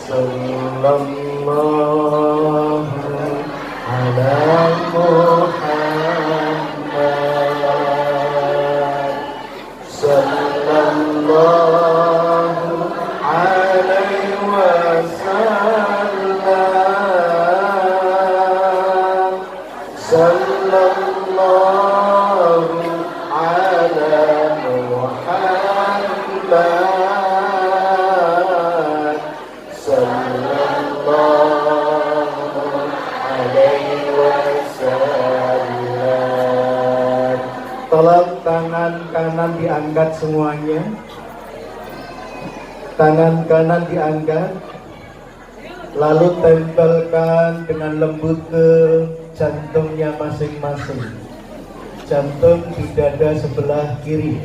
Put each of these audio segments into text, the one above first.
sallallahu ala Muhammad sallallahu alaihi wasallam sallallahu ala Muhammad sallallahu alaihi wasallam. Tolong tangan kanan diangkat semuanya. Tangan kanan diangkat, lalu tempelkan dengan lembut ke jantungnya masing-masing. Jantung di dada sebelah kiri.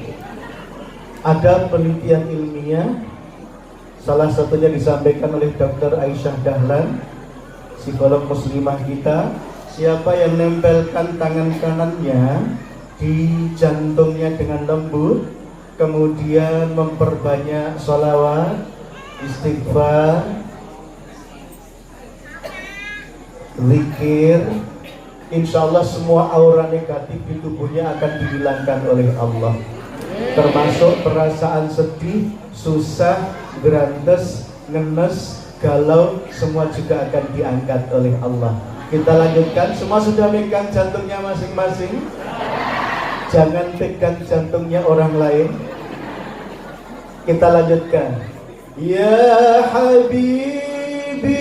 Ada penelitian ilmiah, salah satunya disampaikan oleh Dr. Aisyah Dahlan, psikolog muslimah kita. Siapa yang nempelkan tangan kanannya di jantungnya dengan lembut, kemudian memperbanyak sholawat, istighfar, zikir, insya Allah semua aura negatif di tubuhnya akan dihilangkan oleh Allah, termasuk perasaan sedih, susah, berantes, ngenes, galau, semua juga akan diangkat oleh Allah. Kita lanjutkan. Semua sudah megang jantungnya masing-masing. Jangan pegang jantungnya orang lain. Kita lanjutkan. Ya Habibi,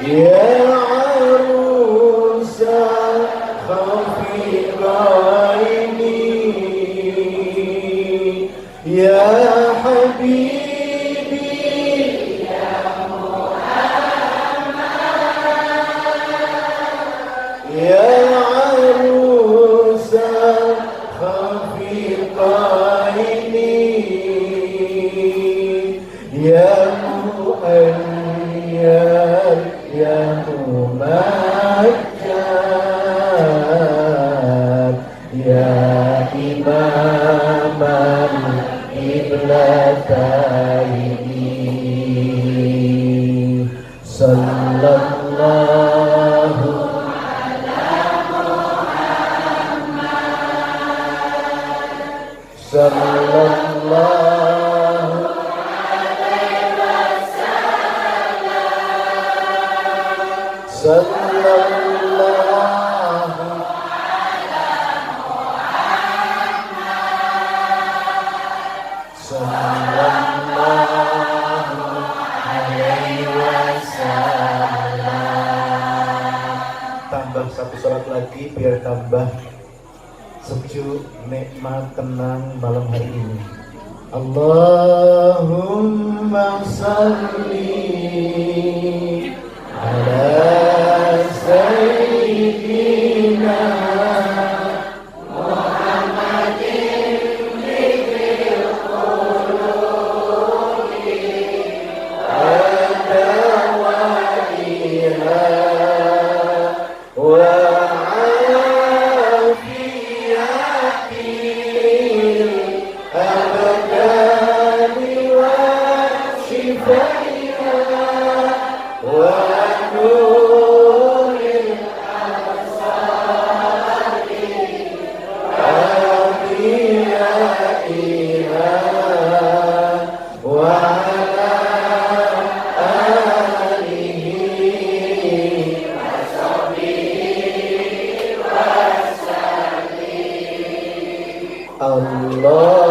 ya arusa khafiqaini, ya Habibi, ya arusa khafiqaini, ya mu'ayyad, ya mumajjad, ya imaman iblataini, sallallahu sallallahu alaihi wasallam sallallahu ala Muhammad sallallahu alaihi wasallam. Tambah satu salat lagi biar tambah sejuk, nikmat, tenang malam hari ini. Allahumma salli ala sayyidina Muhammadin bil qulubi wa dawaiha wa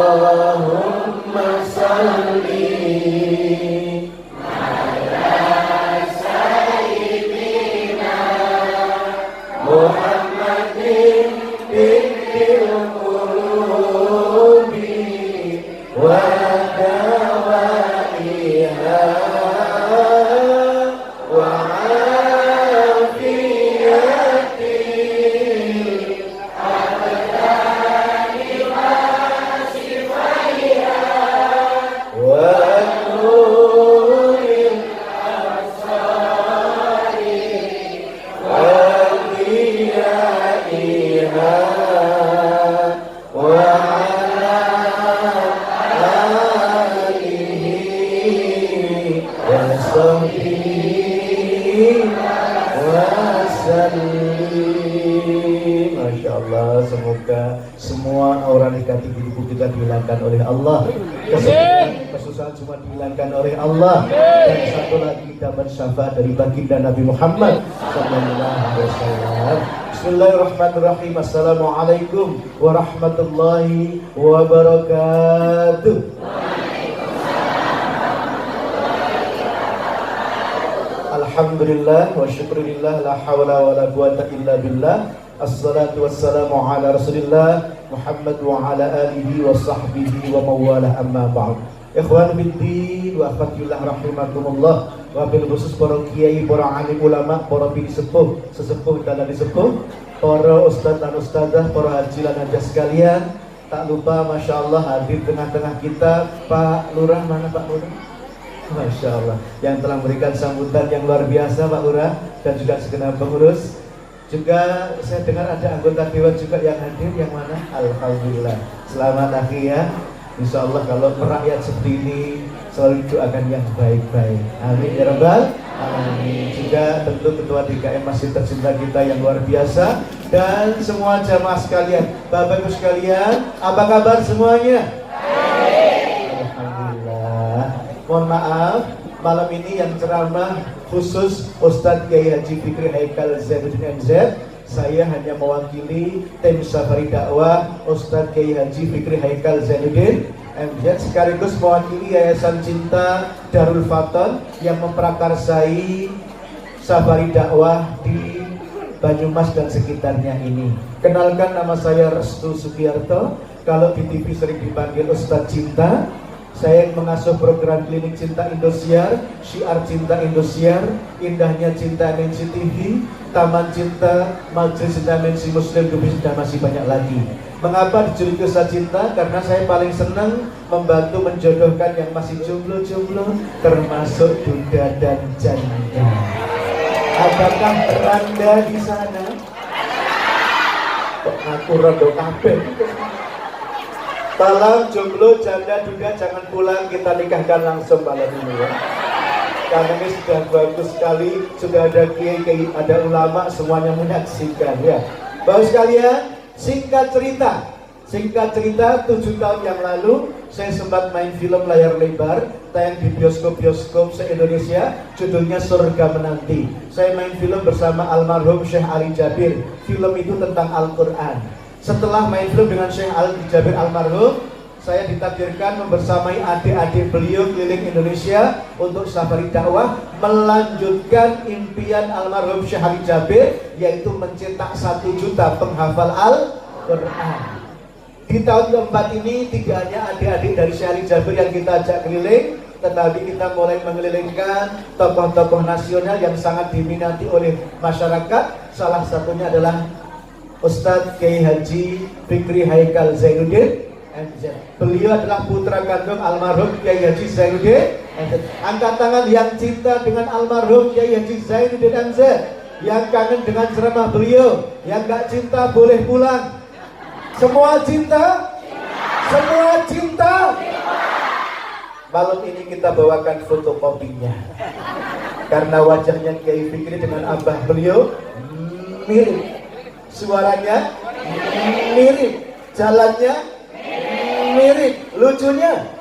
Allahumma salli ala sayyidina Muhammadin bil qulubi wa dawaiha wa afiyatil abdani wa shifaiha wa semoga semua aura negatif di tubuh kita dihilangkan oleh Allah, kesedihan, kesusahan semua dihilangkan oleh Allah, dan satu lagi dapat syafaat dari baginda Nabi Muhammad sallallahu alaihi wasallam. Bismillahirrahmanirrahim. Assalamualaikum warahmatullahi wabarakatuh. Alhamdulillah wa syukurillah, la hawla wa la quwata illa billah. Assalatu wassalamu ala rasulillah Muhammad wa ala alihi wa sahbihi wa mawalah, amma ba'd. Ikhwan biddin wa akhwatillah rahimakumullah. Wabil khusus para kiai, para alim ulama, para bini sepuh, sesepuh dan disepuh, para ustadz dan ustadzah, para haji dan hajah sekalian. Tak lupa Masya Allah hadir tengah-tengah kita Pak Lurah. Mana Pak Lurah? Masya Allah, yang telah memberikan sambutan yang luar biasa Pak Lurah, dan juga segenap pengurus. Juga saya dengar ada anggota dewan juga yang hadir. Yang mana? Alhamdulillah. Selamat akhi ya. Insya Allah kalau merakyat seperti ini selalu doakan yang baik-baik. Amin ya rabbal alamin. Juga tentu ketua DKM masih tercinta kita yang luar biasa, dan semua jamaah sekalian, Bapak Ibu sekalian, apa kabar semuanya? Alhamdulillah. Mohon maaf, malam ini yang ceramah khusus Ustadz Kiai Haji Fikri Haikal Zainuddin MZ. Saya hanya mewakili tim Safari Dakwah Ustadz Kiai Haji Fikri Haikal Zainuddin MZ, sekaligus mewakili Yayasan Cinta Darul Faton yang memprakarsai Safari Dakwah di Banyumas dan sekitarnya ini. Kenalkan, nama saya Restu Sugiarto. Kalau di TV sering dipanggil Ustadz Cinta. Saya mengasuh program Klinik Cinta Indosiar, Syiar Cinta Indosiar, Indahnya Cinta MNC TV, Taman Cinta, Majelis Cinta MNC Muslim, dan masih banyak lagi. Mengapa dijuluki Ustadz Cinta? Karena saya paling senang membantu menjodohkan yang masih jomblo-jomblo, termasuk duda dan janda. Apakah Randa di sana? Kok ngaku rondo kabeh? Tolong jomblo, janda, duda jangan pulang, kita nikahkan langsung malam ini ya. Karena ini sudah bagus sekali, sudah ada kiai, ada ulama, semuanya menyaksikan ya. Bapak sekalian, singkat cerita, 7 tahun yang lalu saya sempat main film layar lebar tayang di bioskop-bioskop se-Indonesia, judulnya Surga Menanti. Saya main film bersama almarhum Syekh Ali Jabir. Film itu tentang Al-Quran. Setelah main film dengan Syekh Ali Jabir almarhum, saya ditakdirkan membersamai adik-adik beliau keliling Indonesia untuk safari dakwah, melanjutkan impian almarhum Syekh Ali Jabir, yaitu mencetak 1 juta penghafal Al-Quran. Di tahun keempat ini tidak hanya adik-adik dari Syekh Ali Jabir yang kita ajak keliling, tetapi kita mulai mengelilingkan tokoh-tokoh nasional yang sangat diminati oleh masyarakat. Salah satunya adalah Ustadz Kiai Haji Fikri Haikal Zainuddin MZ. Beliau adalah putra kandung almarhum Kiai Haji Zainuddin MZ. Angkat tangan yang cinta dengan almarhum Kiai Haji Zainuddin MZ, yang kangen dengan ceramah beliau. Yang gak cinta boleh pulang. Semua cinta? Semua cinta? Malam ini kita bawakan fotokopinya, karena wajahnya Kiai Fikri dengan abah beliau mirip, suaranya mirip, jalannya mirip, lucunya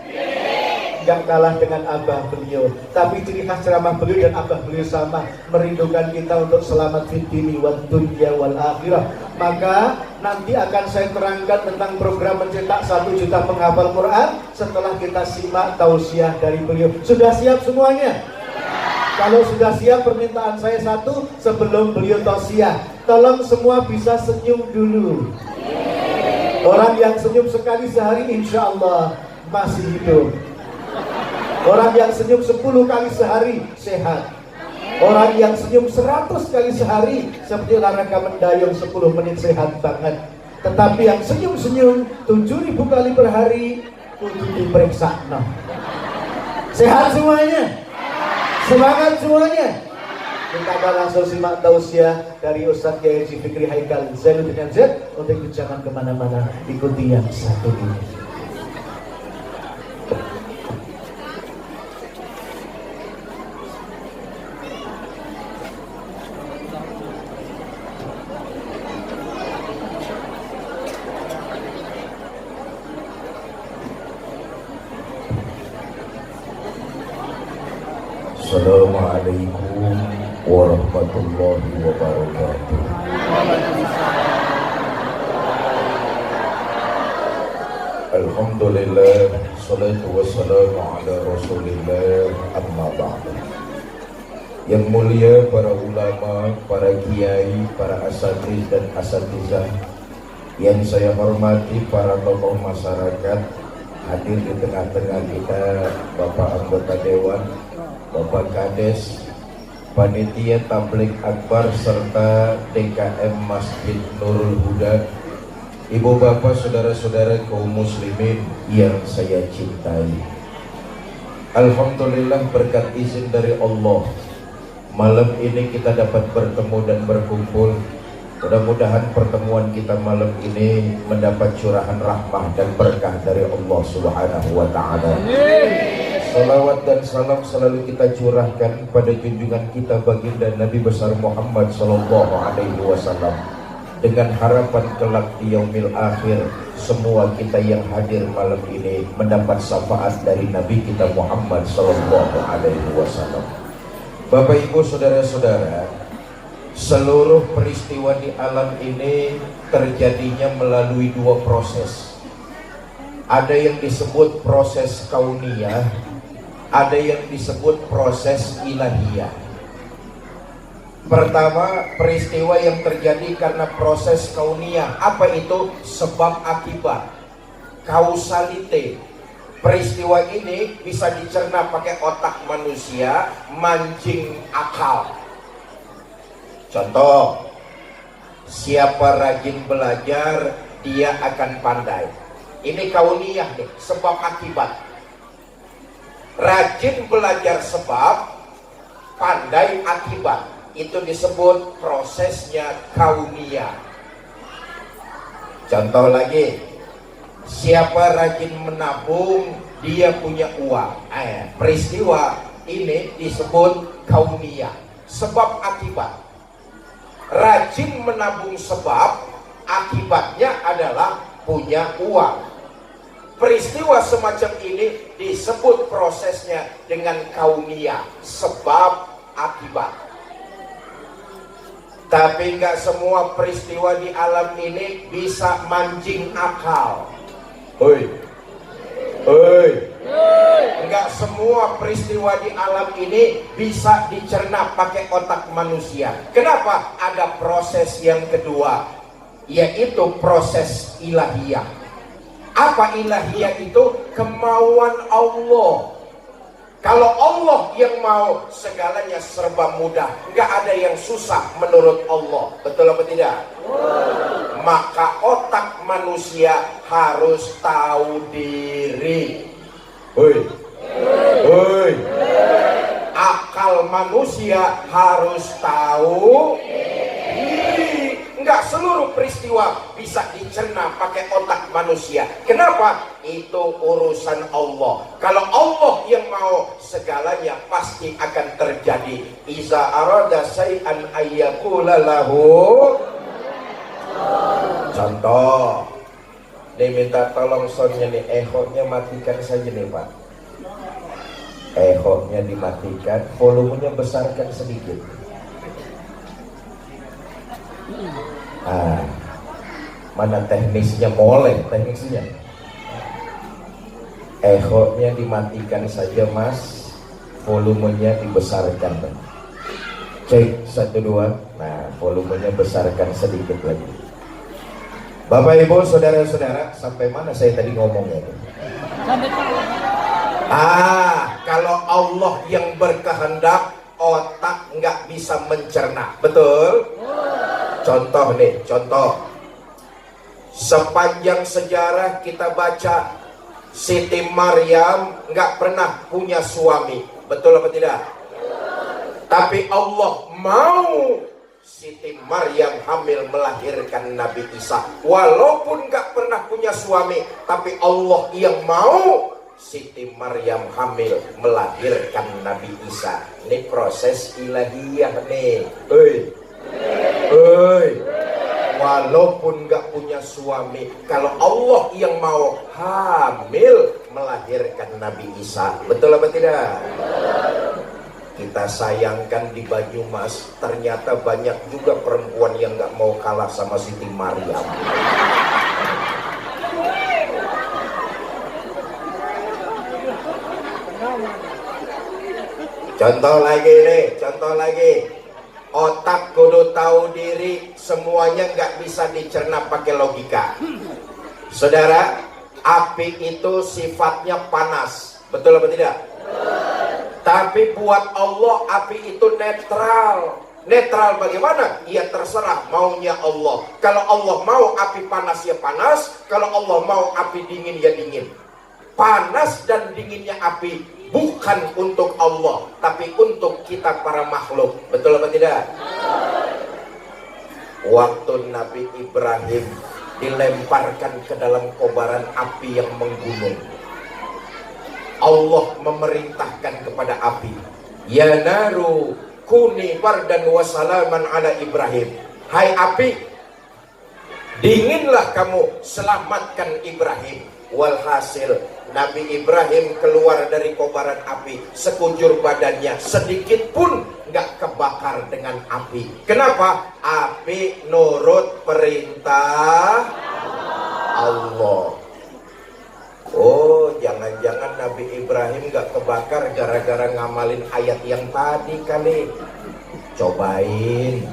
nggak kalah dengan abah beliau. Tapi ciri khas ceramah beliau dan abah beliau sama, merindukan kita untuk selamat fid dini wad dunya wal akhirah. Maka nanti akan saya terangkan tentang program mencetak 1 juta penghafal Quran setelah kita simak tausiah dari beliau. Sudah siap semuanya? Kalau sudah siap, permintaan saya satu, sebelum beliau tausiah, tolong semua bisa senyum dulu. Orang yang senyum sekali sehari insya Allah masih hidup. Orang yang senyum 10 kali sehari sehat. Orang yang senyum 100 kali sehari seperti olahraga mendayung 10 menit sehat banget. Tetapi yang senyum-senyum 7.000 kali per hari kudu diperiksa. Nah, sehat semuanya? Semangat semuanya? Kita akan langsung simak tausiah dari Ustadz Kiai Haji Fikri Haikal Zainuddin MZ. Untuk itu jangan kemana-mana, ikuti yang satu ini. Assalamualaikum warahmatullahi wabarakatuh. Alhamdulillah, salatu wassalamu ala rasulillah, amma ba'du. Yang mulia para ulama, para kiai, para asatidz dan asatizah, yang saya hormati para tokoh masyarakat, hadir di tengah-tengah kita Bapak anggota Dewan, Bapak Kades, Panitia Tabligh Akbar serta DKM Masjid Nurul Huda, Ibu bapak saudara-saudara kaum muslimin yang saya cintai. Alhamdulillah berkat izin dari Allah, malam ini kita dapat bertemu dan berkumpul. Mudah-mudahan pertemuan kita malam ini mendapat curahan rahmah dan berkah dari Allah Subhanahu wa ta'ala. Salawat dan salam selalu kita curahkan pada junjungan kita baginda Nabi besar Muhammad sallallahu alaihi wasallam, dengan harapan kelak di yaumil akhir semua kita yang hadir malam ini mendapat syafaat dari Nabi kita Muhammad sallallahu alaihi wasallam. Bapak Ibu saudara-saudara, seluruh peristiwa di alam ini terjadinya melalui dua proses. Ada yang disebut proses kauniyah, ada yang disebut proses ilahiyah. Pertama, peristiwa yang terjadi karena proses kauniyah. Apa itu? Sebab akibat, kausalite. Peristiwa ini bisa dicerna pakai otak manusia, mancing akal. Contoh, siapa rajin belajar, dia akan pandai. Ini kauniyah nih, sebab akibat. Rajin belajar sebab, pandai akibat. Itu disebut prosesnya kauniyah. Contoh lagi, siapa rajin menabung, dia punya uang. Peristiwa ini disebut kauniyah, sebab akibat. Rajin menabung sebab, akibatnya adalah punya uang. Peristiwa semacam ini disebut prosesnya dengan kauniyah, sebab akibat. Tapi nggak semua peristiwa di alam ini bisa mancing akal. Nggak semua peristiwa di alam ini bisa dicerna pakai otak manusia. Kenapa? Ada proses yang kedua, yaitu proses ilahiyah. Apa ilahiyah itu? Kemauan Allah. Kalau Allah yang mau, segalanya serba mudah. Nggak ada yang susah menurut Allah. Betul apa tidak? Maka otak manusia harus tahu diri. Akal manusia harus tahu diri. Enggak seluruh peristiwa bisa dicerna pakai otak manusia. Kenapa? Itu urusan Allah. Kalau Allah yang mau, segalanya pasti akan terjadi. Iza arada syai'an ayyakula lahu. Contoh, dia minta tolong soundnya nih, echonya matikan saja nih Pak. Echonya dimatikan, volumenya besarkan sedikit. Mana teknisnya? Boleh teknisnya. Echonya dimatikan saja Mas, volumenya dibesarkan. Cek 1 2. Nah, volumenya besarkan sedikit lagi. Bapak Ibu saudara-saudara, sampai mana saya tadi ngomongnya? Kalau Allah yang berkehendak, otak nggak bisa mencerna. Betul? Contoh nih, contoh. Sepanjang sejarah kita baca, Siti Maryam nggak pernah punya suami. Betul apa tidak? Tapi Allah mau Siti Maryam hamil melahirkan Nabi Isa. Walaupun nggak pernah punya suami, tapi Allah yang mau Siti Maryam hamil melahirkan Nabi Isa. Ini proses ilahiyah nih. Walaupun gak punya suami, kalau Allah yang mau hamil melahirkan Nabi Isa. Betul apa tidak? Kita sayangkan di Banyumas, ternyata banyak juga perempuan yang nggak mau kalah sama Siti Maryam. Contoh lagi nih, contoh lagi. Otak kudu tahu diri, semuanya nggak bisa dicerna pakai logika. Saudara, api itu sifatnya panas, betul apa tidak? Tapi buat Allah api itu netral. Netral bagaimana? Ya terserah maunya Allah. Kalau Allah mau api panas ya panas, kalau Allah mau api dingin ya dingin. Panas dan dinginnya api bukan untuk Allah, tapi untuk kita para makhluk. Betul apa tidak? Waktu Nabi Ibrahim dilemparkan ke dalam kobaran api yang menggunung, Allah memerintahkan kepada api, ya naru kuni bardan wa salaman ala Ibrahim. Hai api, dinginlah kamu, selamatkan Ibrahim. Walhasil Nabi Ibrahim keluar dari kobaran api, sekujur badannya sedikit pun nggak kebakar dengan api. Kenapa? Api nurut perintah Allah. Oh, jangan-jangan Nabi Ibrahim nggak kebakar gara-gara ngamalin ayat yang tadi kali. Cobain.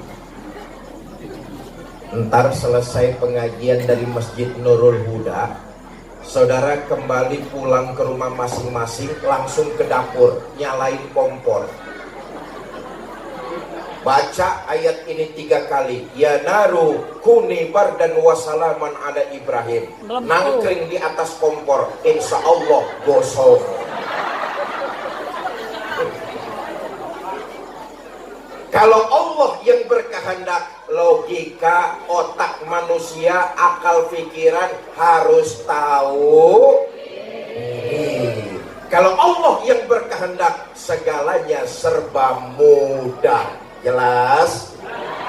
Ntar selesai pengajian dari Masjid Nurul Huda, saudara kembali pulang ke rumah masing-masing, langsung ke dapur, nyalain kompor. Baca ayat ini 3 kali. Ya naru kuni bardan wasalaman ala Ibrahim. Nangkring di atas kompor, insya Allah gosong. Kalau Allah yang berkehendak, logika, otak manusia, akal pikiran harus tahu. Kalau Allah yang berkehendak, segalanya serba mudah. Jelas?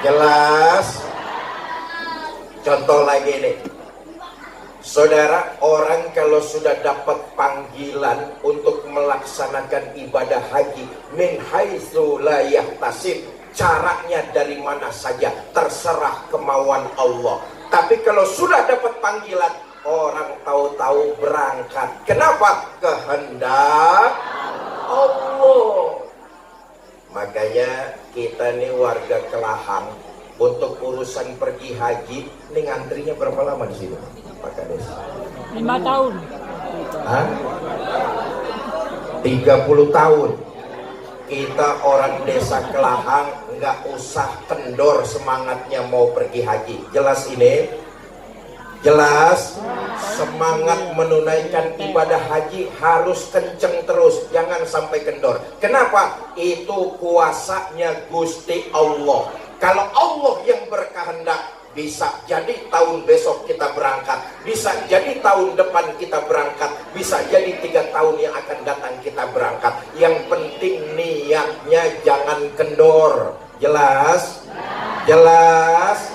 Jelas? Contoh lagi nih. Saudara, orang kalau sudah dapat panggilan untuk melaksanakan ibadah haji min haitsu la yahtasib, caranya dari mana saja terserah kemauan Allah. Tapi kalau sudah dapat panggilan, orang tahu-tahu berangkat. Kenapa? Kehendak Allah. Makanya kita nih warga Kelahang, untuk urusan pergi haji, ini ngantrinya berapa lama di sini, Pak Kades? 5 tahun. Hah? 30 tahun. Kita orang desa Kelahang nggak usah kendor semangatnya mau pergi haji. Jelas ini? Jelas? Semangat menunaikan ibadah haji harus kenceng terus, jangan sampai kendor. Kenapa? Itu kuasanya Gusti Allah. Kalau Allah yang berkehendak, bisa jadi tahun besok kita berangkat, bisa jadi tahun depan kita berangkat, bisa jadi 3 tahun yang akan datang kita berangkat. Yang penting niatnya jangan kendor. Jelas? Jelas?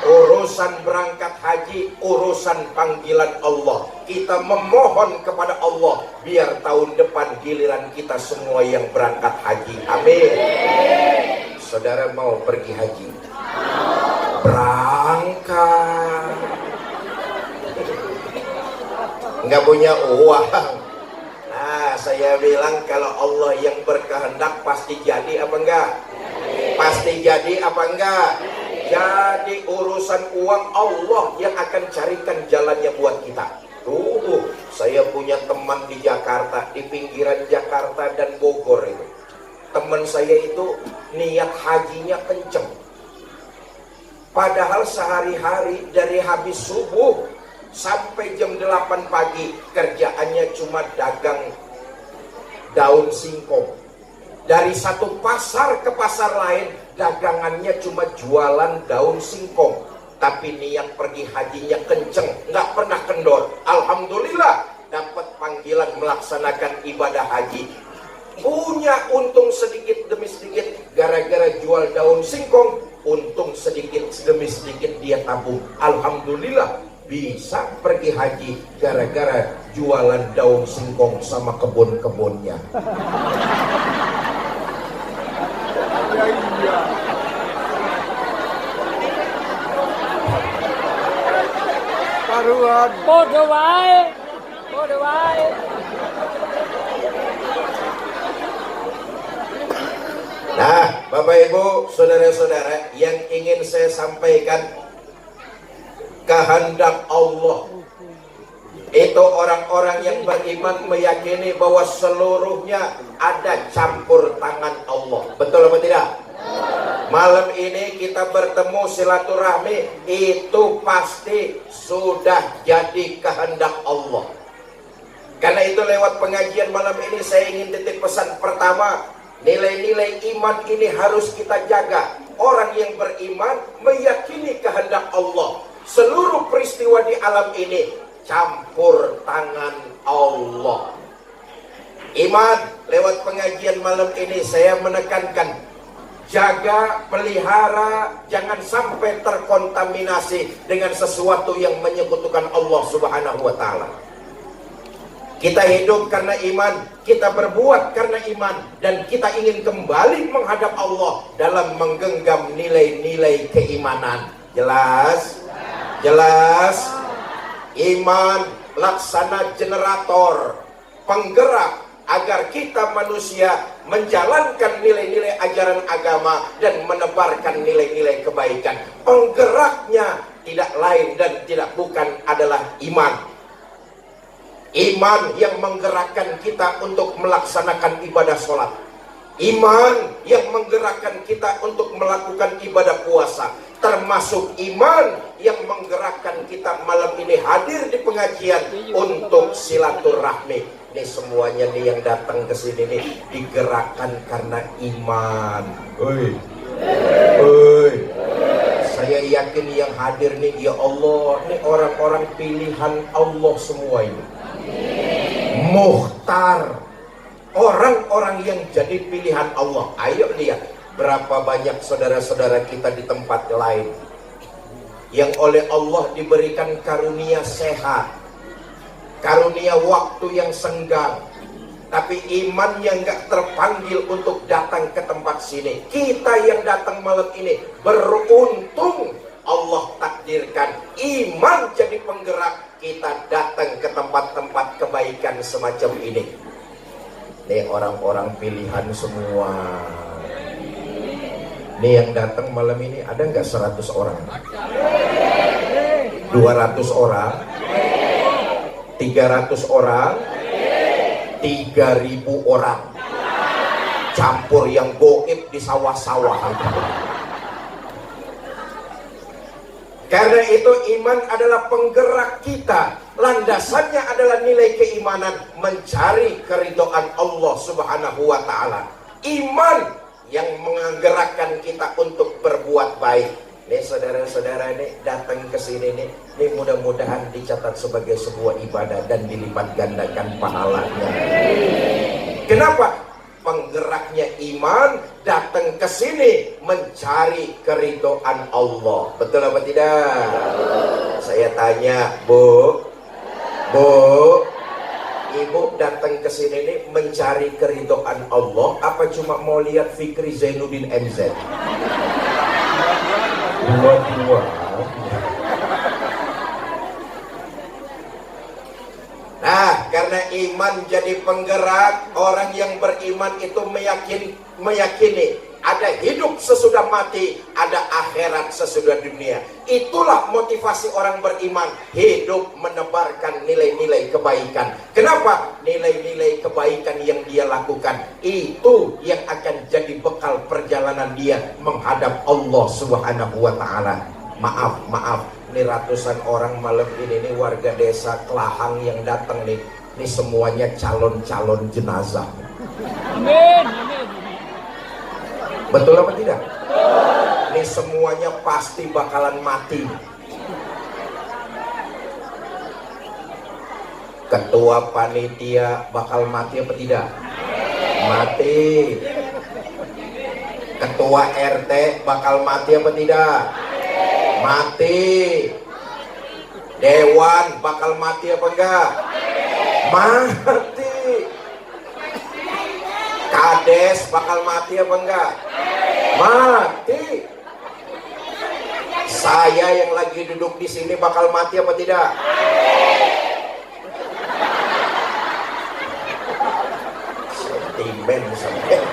Urusan berangkat haji, urusan panggilan Allah. Kita memohon kepada Allah, biar tahun depan giliran kita semua yang berangkat haji. Amin. Saudara mau pergi haji? Berangkat. Nggak punya uang. Nah, saya bilang kalau Allah yang berkehendak pasti jadi apa enggak? Pasti jadi apa enggak? Jadi urusan uang Allah yang akan carikan jalannya buat kita. Tuh, saya punya teman di Jakarta, di pinggiran Jakarta dan Bogor itu. Teman saya itu niat hajinya kenceng. Padahal sehari-hari dari habis subuh sampai jam 8 pagi kerjaannya cuma dagang daun singkong. Dari satu pasar ke pasar lain dagangannya cuma jualan daun singkong. Tapi niat pergi hajinya kenceng, nggak pernah kendor. Alhamdulillah dapat panggilan melaksanakan ibadah haji. Punya untung sedikit demi sedikit gara-gara jual daun singkong. Untung sedikit demi sedikit dia tabung. Alhamdulillah bisa pergi haji gara-gara jualan daun singkong sama kebun-kebunnya. karuan. Podo wae. Podo wae. Nah, Bapak Ibu, saudara-saudara, yang ingin saya sampaikan, kehendak Allah itu orang-orang yang beriman meyakini bahwa seluruhnya ada campur tangan Allah. Betul apa tidak? Malam ini kita bertemu silaturahmi, itu pasti sudah jadi kehendak Allah. Karena itu lewat pengajian malam ini saya ingin titip pesan pertama, nilai-nilai iman ini harus kita jaga. Orang yang beriman meyakini kehendak Allah. Seluruh peristiwa di alam ini campur tangan Allah. Iman, lewat pengajian malam ini saya menekankan, jaga, pelihara, jangan sampai terkontaminasi dengan sesuatu yang menyekutukan Allah Subhanahu wa Ta'ala. Kita hidup karena iman, kita berbuat karena iman, dan kita ingin kembali menghadap Allah dalam menggenggam nilai-nilai keimanan. Jelas? Jelas? Iman laksana generator, penggerak agar kita manusia menjalankan nilai-nilai ajaran agama dan menebarkan nilai-nilai kebaikan. Penggeraknya tidak lain dan tidak bukan adalah iman. Iman yang menggerakkan kita untuk melaksanakan ibadah sholat. Iman yang menggerakkan kita untuk melakukan ibadah puasa. Termasuk iman yang menggerakkan kita malam ini hadir di pengajian untuk silaturahmi. Ini semuanya nih yang datang ke sini nih digerakkan karena iman. Oi. Saya yakin yang hadir nih, ya Allah, ini orang-orang pilihan Allah semua ini. Mukhtar, orang-orang yang jadi pilihan Allah. Ayo lihat berapa banyak saudara-saudara kita di tempat lain yang oleh Allah diberikan karunia sehat, karunia waktu yang senggang, tapi imannya nggak terpanggil untuk datang ke tempat sini. Kita yang datang malam ini beruntung, Allah takdirkan iman jadi penggerak kita datang ke tempat-tempat kebaikan semacam ini. Ini orang-orang pilihan semua. Ini yang datang malam ini ada nggak 100 orang? 200 orang? 300 orang? 3.000 orang? Campur yang goib di sawah-sawah. Karena itu iman adalah penggerak kita. Landasannya adalah nilai keimanan, mencari keridhaan Allah Subhanahu wa Ta'ala. Iman yang menggerakkan kita untuk berbuat baik. Nih saudara-saudara ini datang ke sini nih, mudah-mudahan dicatat sebagai sebuah ibadah dan dilipat gandakan pahalanya. Kenapa? Penggeraknya iman datang ke sini mencari keridhaan Allah. Betul apa tidak? Saya tanya, Bu, Ibu datang ke sini nih mencari keridhaan Allah apa cuma mau lihat Fikri Zainuddin MZ? Dua-dua. Nah, karena iman jadi penggerak, orang yang beriman itu meyakini ada hidup sesudah mati, ada akhirat sesudah dunia. Itulah motivasi orang beriman, hidup menebarkan nilai-nilai kebaikan. Kenapa? Nilai-nilai kebaikan yang dia lakukan itu yang akan jadi bekal perjalanan dia menghadap Allah Subhanahu wa Ta'ala. Maaf, ini ratusan orang malam ini nih warga desa Kelahang yang datang nih, ini semuanya calon-calon jenazah. Amin. Betul apa tidak? Ini semuanya pasti bakalan mati. Ketua panitia bakal mati apa tidak? Mati. Ketua RT bakal mati apa tidak? Mati. Dewan bakal mati apa enggak? Mati. Kades bakal mati apa enggak? Mati. Saya yang lagi duduk di sini bakal mati apa tidak? Sentimen sampai.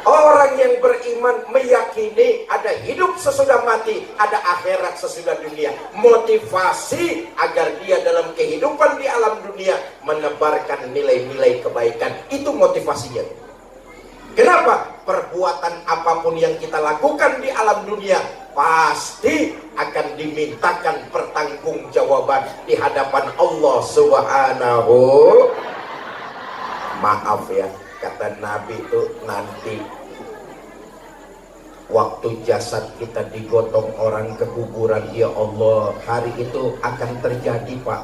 Orang yang beriman meyakini ada hidup sesudah mati, ada akhirat sesudah dunia. Motivasi agar dia dalam kehidupan di alam dunia menebarkan nilai-nilai kebaikan. Itu motivasinya. Kenapa? Perbuatan apapun yang kita lakukan di alam dunia pasti akan dimintakan pertanggungjawaban di hadapan Allah Subhanahu. Maaf ya, kata Nabi itu nanti waktu jasad kita digotong orang ke kuburan, ya Allah, hari itu akan terjadi Pak.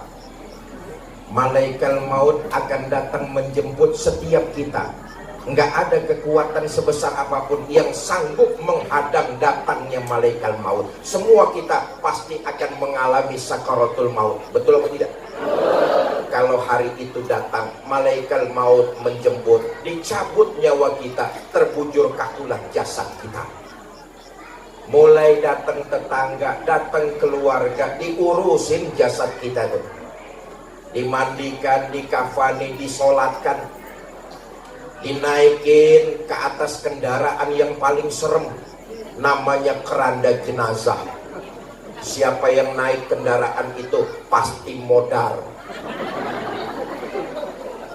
Malaikat maut akan datang menjemput setiap kita. Enggak ada kekuatan sebesar apapun yang sanggup menghadang datangnya malaikat maut. Semua kita pasti akan mengalami sakaratul maut. Betul apa tidak? Kalau hari itu datang, malaikat maut menjemput, dicabut nyawa kita, terbujur kakulah jasad kita. Mulai datang tetangga, datang keluarga, diurusin jasad kita tuh. Dimandikan, dikafani, disolatkan, dinaikin ke atas kendaraan yang paling serem, namanya keranda jenazah. Siapa yang naik kendaraan itu pasti modar.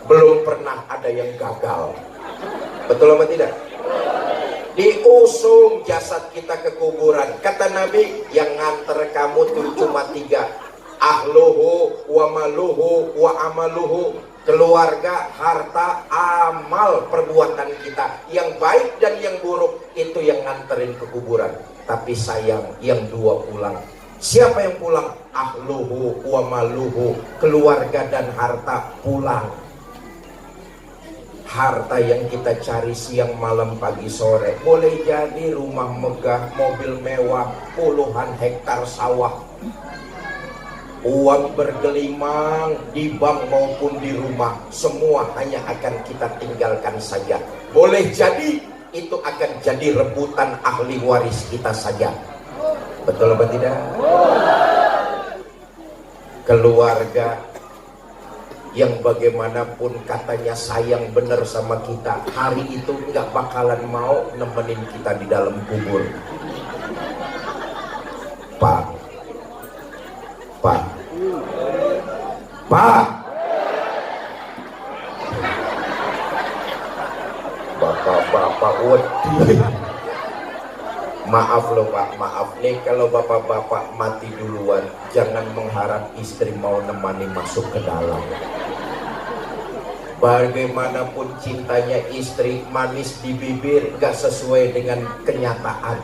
Belum pernah ada yang gagal. Betul apa tidak? Diusung jasad kita ke kuburan. Kata Nabi, yang nganter kamu tuh cuma 3. Ahluhu wa maluhu wa amaluhu. Keluarga, harta, amal perbuatan kita. Yang baik dan yang buruk itu yang nganterin ke kuburan. Tapi sayang, yang 2 pulang. Siapa yang pulang? Ahluhu wa maluhu. Keluarga dan harta pulang. Harta yang kita cari siang, malam, pagi, sore, boleh jadi rumah megah, mobil mewah, puluhan hektar sawah, uang bergelimang di bank maupun di rumah, semua hanya akan kita tinggalkan saja. Boleh jadi itu akan jadi rebutan ahli waris kita saja. Betul apa tidak? Keluarga yang bagaimanapun katanya sayang benar sama kita, hari itu nggak bakalan mau nemenin kita di dalam kubur. Pak, bapak wedi. Maaf loh Pak, maaf nih kalau bapak-bapak mati duluan, jangan mengharap istri mau nemani masuk ke dalam. Bagaimanapun cintanya istri, manis di bibir gak sesuai dengan kenyataan.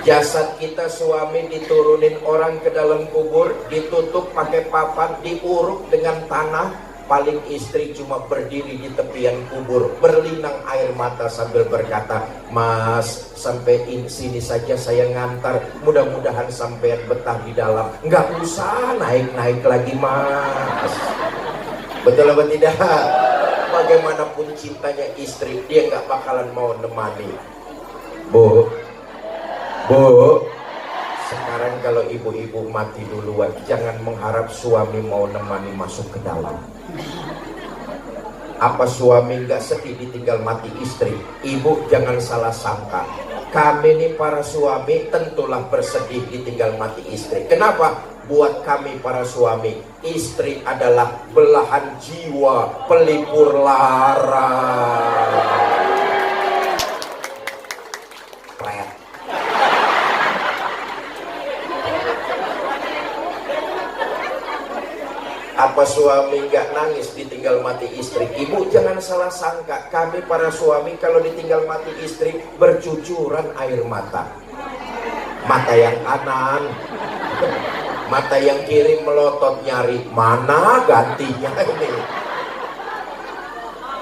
Jasad kita suami diturunin orang ke dalam kubur, ditutup pakai papan, diuruk dengan tanah. Paling istri cuma berdiri di tepian kubur, berlinang air mata sambil berkata, "Mas, sampai sini saja saya ngantar, mudah-mudahan sampean betah di dalam. Nggak usah naik-naik lagi, Mas." Betul apa tidak? Bagaimanapun cintanya istri, dia nggak bakalan mau nemani. Bu, sekarang kalau ibu-ibu mati duluan, jangan mengharap suami mau nemani masuk ke dalam. Apa suami nggak sedih ditinggal mati istri? Ibu jangan salah sangka, kami ini para suami tentulah bersedih ditinggal mati istri. Kenapa? Buat kami para suami, istri adalah belahan jiwa, pelipur lara. Apa suami nggak nangis ditinggal mati istri? Ibu jangan salah sangka, kami para suami kalau ditinggal mati istri bercucuran air mata. Mata yang kanan, mata yang kiri melotot nyari mana gantinya ini.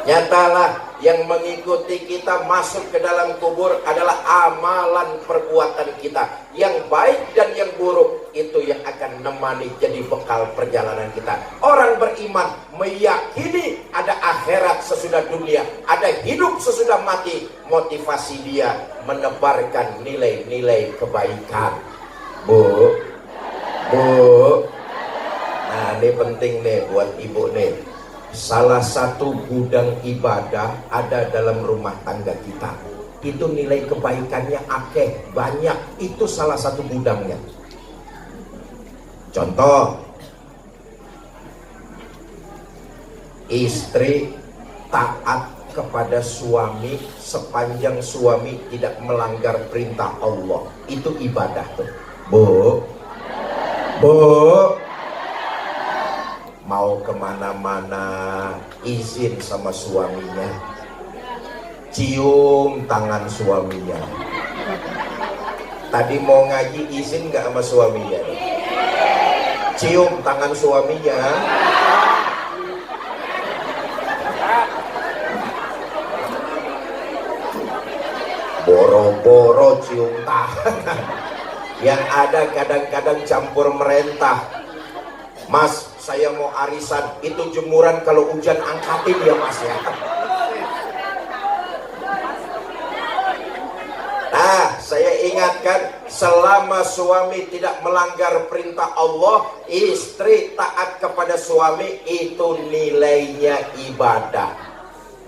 Nyatalah yang mengikuti kita masuk ke dalam kubur adalah amalan perbuatan kita. Yang baik dan yang buruk itu yang akan nemani jadi bekal perjalanan kita. Orang beriman meyakini ada akhirat sesudah dunia, ada hidup sesudah mati. Motivasi dia menebarkan nilai-nilai kebaikan. Bu, nah ini penting nih buat ibu nih. Salah satu gudang ibadah ada dalam rumah tangga kita. Itu nilai kebaikannya akeh, banyak. Itu salah satu gudangnya. Contoh, istri taat kepada suami sepanjang suami tidak melanggar perintah Allah. Itu ibadah tuh. Bu, mau kemana-mana izin sama suaminya, cium tangan suaminya. Tadi mau ngaji izin gak sama suaminya? Cium tangan suaminya. Boro-boro cium tangan. Yang ada kadang-kadang campur merentah. Mas, saya mau arisan. Itu jemuran kalau hujan angkatin ya mas ya. Nah, saya ingatkan, selama suami tidak melanggar perintah Allah, istri taat kepada suami, itu nilainya ibadah.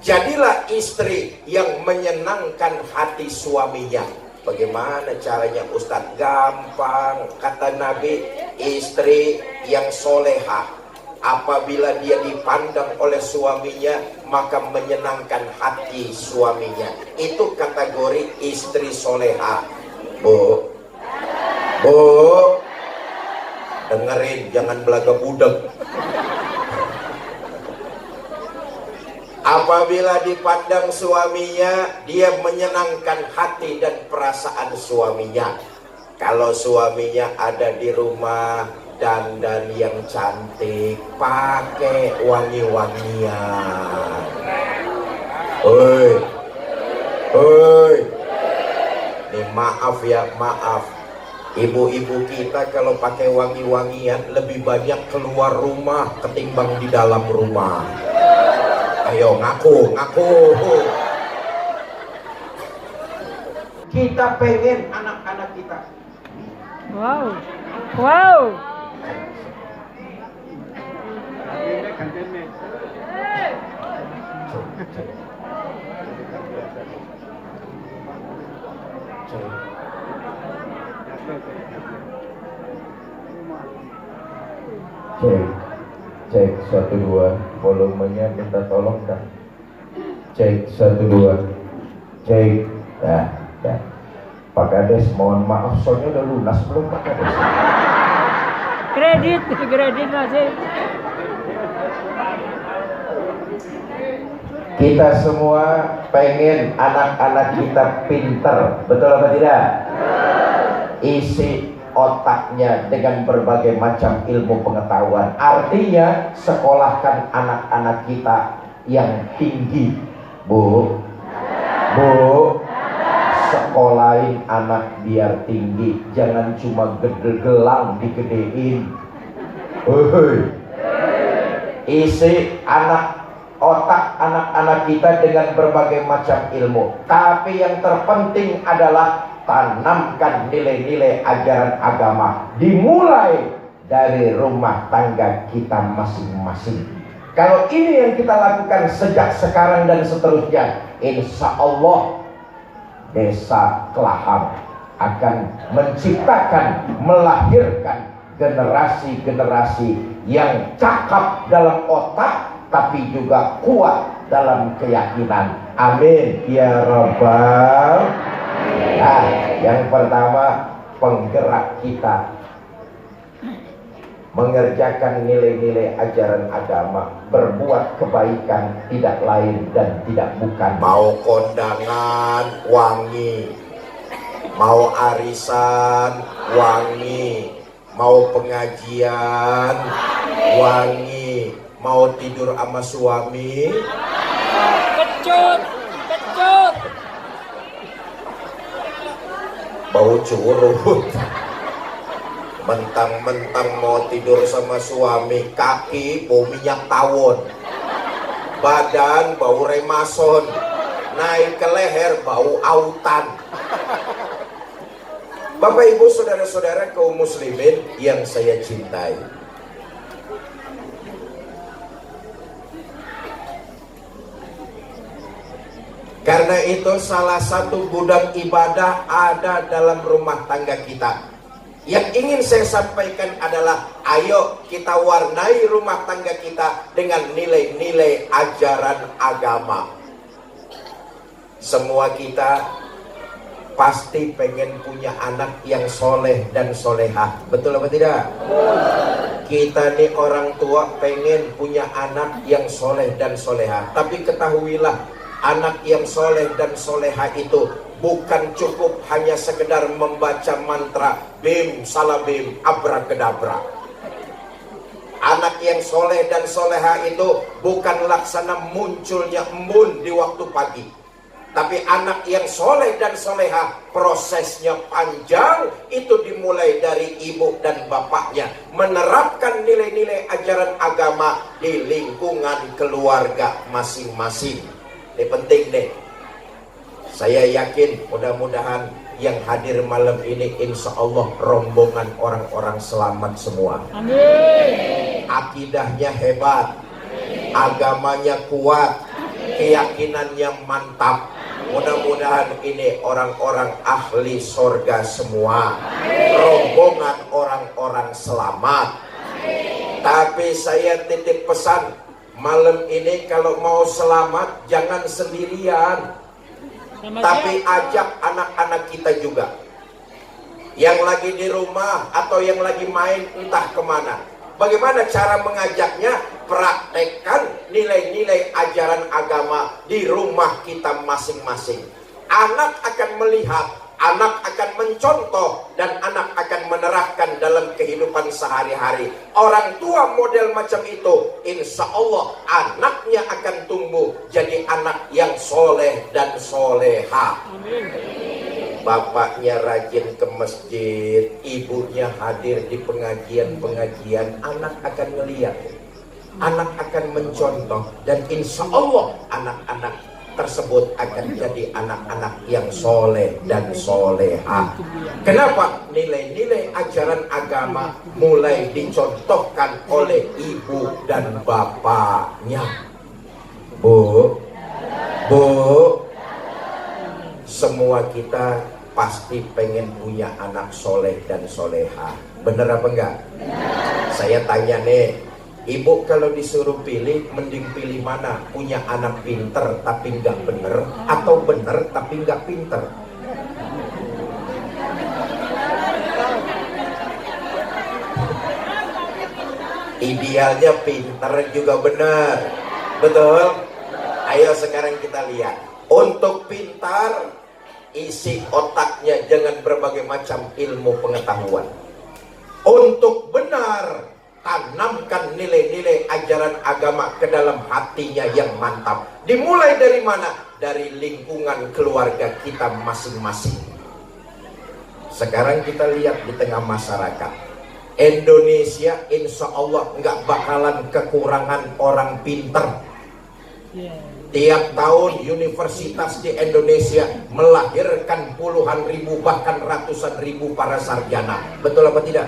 Jadilah istri yang menyenangkan hati suaminya. Bagaimana caranya Ustadz? Gampang, kata Nabi, istri yang soleha apabila dia dipandang oleh suaminya maka menyenangkan hati suaminya. Itu kategori istri soleha. Bu, dengerin, jangan belaga budek. Apabila dipandang suaminya, dia menyenangkan hati dan perasaan suaminya. Kalau suaminya ada di rumah, dandan yang cantik, pakai wangi-wangian. Oi, nih maaf ya, maaf. Ibu-ibu kita kalau pakai wangi-wangian lebih banyak keluar rumah ketimbang di dalam rumah. Ayo ngaku. Kita pengen anak-anak kita. Wow. Cek 1 2, volumenya minta tolong kan. Cek 1 2, cek. Dah. Pak Kades, mohon maaf, soalnya udah lunas belum Pak Kades? Kredit masih. Kita semua pengen anak-anak kita pinter, betul apa tidak? Isi otaknya dengan berbagai macam ilmu pengetahuan. Artinya sekolahkan anak-anak kita yang tinggi. Bu, sekolahin anak biar tinggi, jangan cuma gede-gelang digedein. Isi otak anak-anak kita dengan berbagai macam ilmu. Tapi yang terpenting adalah tanamkan nilai-nilai ajaran agama, dimulai dari rumah tangga kita masing-masing. Kalau ini yang kita lakukan sejak sekarang dan seterusnya, insya Allah desa Kelahar akan menciptakan, melahirkan generasi-generasi yang cakap dalam otak tapi juga kuat dalam keyakinan. Amin ya rabbal. Nah, yang pertama, penggerak kita mengerjakan nilai-nilai ajaran agama, berbuat kebaikan tidak lain dan tidak bukan. Mau kondangan wangi, mau arisan wangi, mau pengajian wangi, mau tidur sama suami Kecut. bau curut. Mentang-mentang mau tidur sama suami, kaki bau minyak tawon, badan bau remason, naik ke leher bau autan. Bapak ibu saudara-saudara kaum muslimin yang saya cintai, karena itu salah satu gudang ibadah ada dalam rumah tangga kita. Yang ingin saya sampaikan adalah ayo kita warnai rumah tangga kita dengan nilai-nilai ajaran agama. Semua kita pasti pengen punya anak yang soleh dan solehah. Betul apa tidak? Kita nih orang tua pengen punya anak yang soleh dan solehah. Tapi ketahuilah, anak yang soleh dan soleha itu bukan cukup hanya sekedar membaca mantra bim salabim abrakadabra. Anak yang soleh dan soleha itu bukan laksana munculnya embun di waktu pagi. Tapi anak yang soleh dan soleha prosesnya panjang. Itu dimulai dari ibu dan bapaknya menerapkan nilai-nilai ajaran agama di lingkungan keluarga masing-masing. Ini penting deh. Saya yakin mudah-mudahan yang hadir malam ini insya Allah rombongan orang-orang selamat semua. Amin. Akidahnya hebat, agamanya kuat, keyakinannya mantap. Mudah-mudahan ini orang-orang ahli sorga semua, rombongan orang-orang selamat. Tapi saya titip pesan, malam ini kalau mau selamat jangan sendirian, tapi ajak anak-anak kita juga yang lagi di rumah atau yang lagi main entah kemana. Bagaimana cara mengajaknya? Praktekkan nilai-nilai ajaran agama di rumah kita masing-masing. Anak akan melihat, anak akan mencontoh, dan anak akan menerapkan dalam kehidupan sehari-hari. Orang tua model macam itu, insya Allah anaknya akan tumbuh jadi anak yang soleh dan soleha. Bapaknya rajin ke masjid, ibunya hadir di pengajian-pengajian, anak akan melihat, anak akan mencontoh, dan insya Allah anak-anak tersebut akan jadi anak-anak yang soleh dan soleha. Kenapa? Nilai-nilai ajaran agama mulai dicontohkan oleh ibu dan bapaknya. Bu, semua kita pasti pengen punya anak soleh dan soleha. Bener apa enggak? Saya tanya nih, ibu kalau disuruh pilih, mending pilih mana? Punya anak pinter tapi nggak bener, atau bener tapi nggak pinter? Idealnya pinter juga bener, betul? Ayo sekarang kita lihat. Untuk pintar, isi otaknya jangan berbagai macam ilmu pengetahuan. Untuk benar, tanamkan nilai-nilai ajaran agama ke dalam hatinya yang mantap. Dimulai dari mana? Dari lingkungan keluarga kita masing-masing. Sekarang kita lihat di tengah masyarakat Indonesia, insya Allah nggak bakalan kekurangan orang pinter. Tiap tahun universitas di Indonesia melahirkan puluhan ribu bahkan ratusan ribu para sarjana. Betul apa tidak?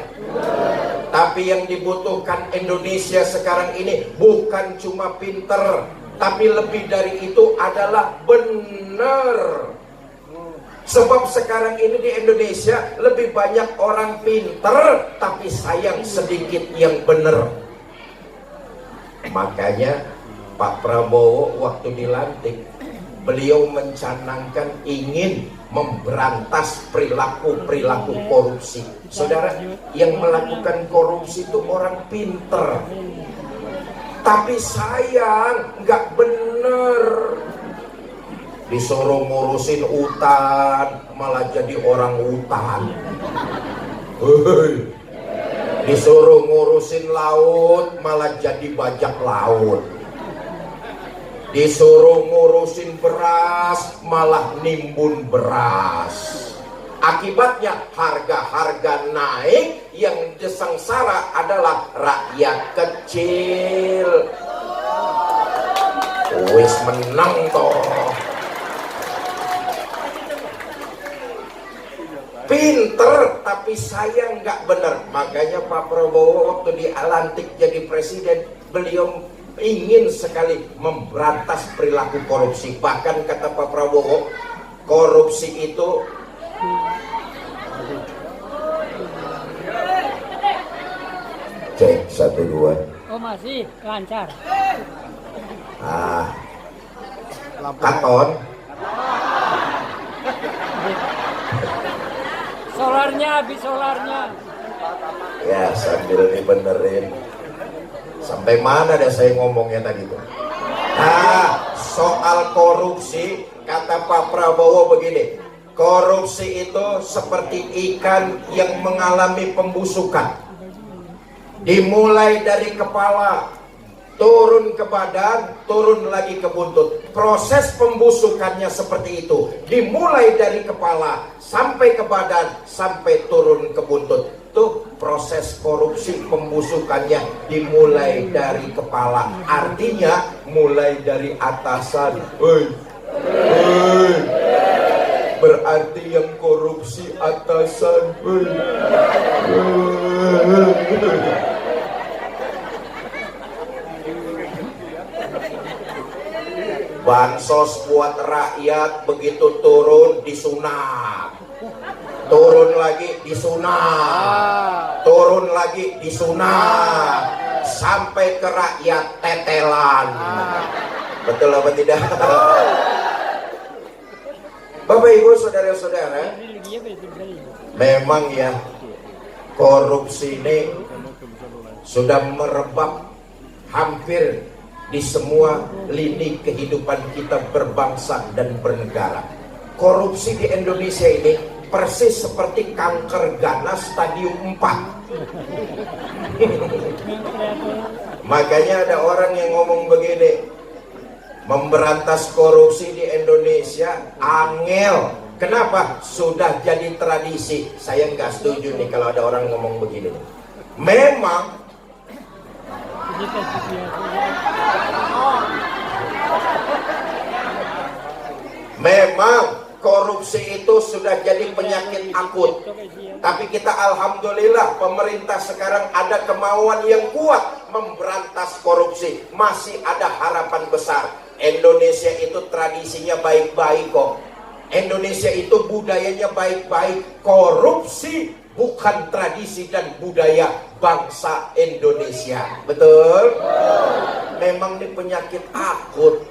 Tapi yang dibutuhkan Indonesia sekarang ini bukan cuma pinter, tapi lebih dari itu adalah benar. Sebab sekarang ini di Indonesia lebih banyak orang pinter, tapi sayang sedikit yang benar. Makanya Pak Prabowo waktu dilantik, beliau mencanangkan ingin memberantas perilaku-perilaku korupsi. Saudara, yang melakukan korupsi itu orang pinter, tapi sayang nggak bener. Disuruh ngurusin hutan malah jadi orang hutan. Disuruh ngurusin laut malah jadi bajak laut. Disuruh ngurusin beras malah nimbun beras. Akibatnya harga-harga naik, yang sengsara adalah rakyat kecil. Wis menang toh. Pinter, tapi saya nggak bener. Makanya Pak Prabowo waktu dilantik jadi presiden, beliau ingin sekali memberantas perilaku korupsi. Bahkan kata Pak Prabowo, korupsi itu cek 1 2. Oh masih lancar. Katon. Solarnya habis solarnya. Ya sambil dibenerin. Sampai mana dah saya ngomongnya tadi tuh? Nah, soal korupsi, kata Pak Prabowo begini, korupsi itu seperti ikan yang mengalami pembusukan. Dimulai dari kepala, turun ke badan, turun lagi ke buntut. Proses pembusukannya seperti itu. Dimulai dari kepala, sampai ke badan, sampai turun ke buntut. Tuh proses korupsi pembusukannya dimulai dari kepala. Artinya mulai dari atasan. Berarti yang korupsi atasan. Bansos buat rakyat begitu turun disunat, turun lagi disunat, turun lagi disunat, sampai ke rakyat tetelan. Betul apa tidak? Bapak Ibu saudara-saudara, memang ya korupsi ini sudah merebak hampir di semua lini kehidupan kita berbangsa dan bernegara. Korupsi di Indonesia ini persis seperti kanker ganas stadium 4. Makanya ada orang yang ngomong begini, memberantas korupsi di Indonesia angel. Kenapa? Sudah jadi tradisi. Saya nggak setuju nih kalau ada orang ngomong begini. Memang korupsi itu sudah jadi penyakit akut. Tapi kita alhamdulillah pemerintah sekarang ada kemauan yang kuat memberantas korupsi. Masih ada harapan besar. Indonesia itu tradisinya baik-baik kok. Indonesia itu budayanya baik-baik. Korupsi bukan tradisi dan budaya bangsa Indonesia. Betul? Memang ini penyakit akut.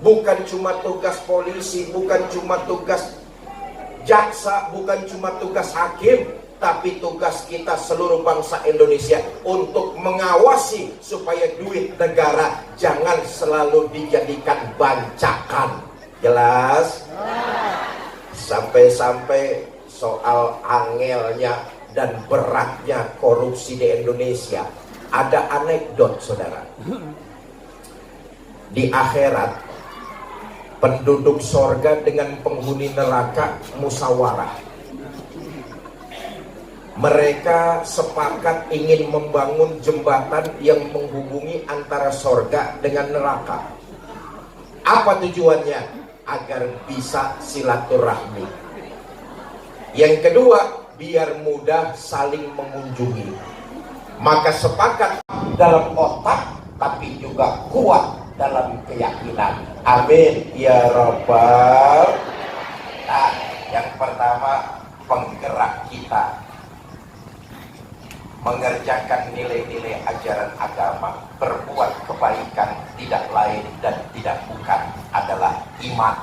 Bukan cuma tugas polisi, bukan cuma tugas jaksa, bukan cuma tugas hakim, tapi tugas kita seluruh bangsa Indonesia untuk mengawasi supaya duit negara jangan selalu dijadikan bancakan. Jelas? Sampai-sampai soal angelnya dan beratnya korupsi di Indonesia. Ada anekdot, saudara. Di akhirat, penduduk sorga dengan penghuni neraka musyawarah. Mereka sepakat ingin membangun jembatan yang menghubungi antara sorga dengan neraka. Apa tujuannya? Agar bisa silaturahmi. Yang kedua, biar mudah saling mengunjungi. Maka sepakat dalam otak, tapi juga kuat dalam keyakinan. Amin ya Rabbal. Nah, yang pertama, penggerak kita mengerjakan nilai-nilai ajaran agama, berbuat kebaikan, tidak lain dan tidak bukan adalah iman.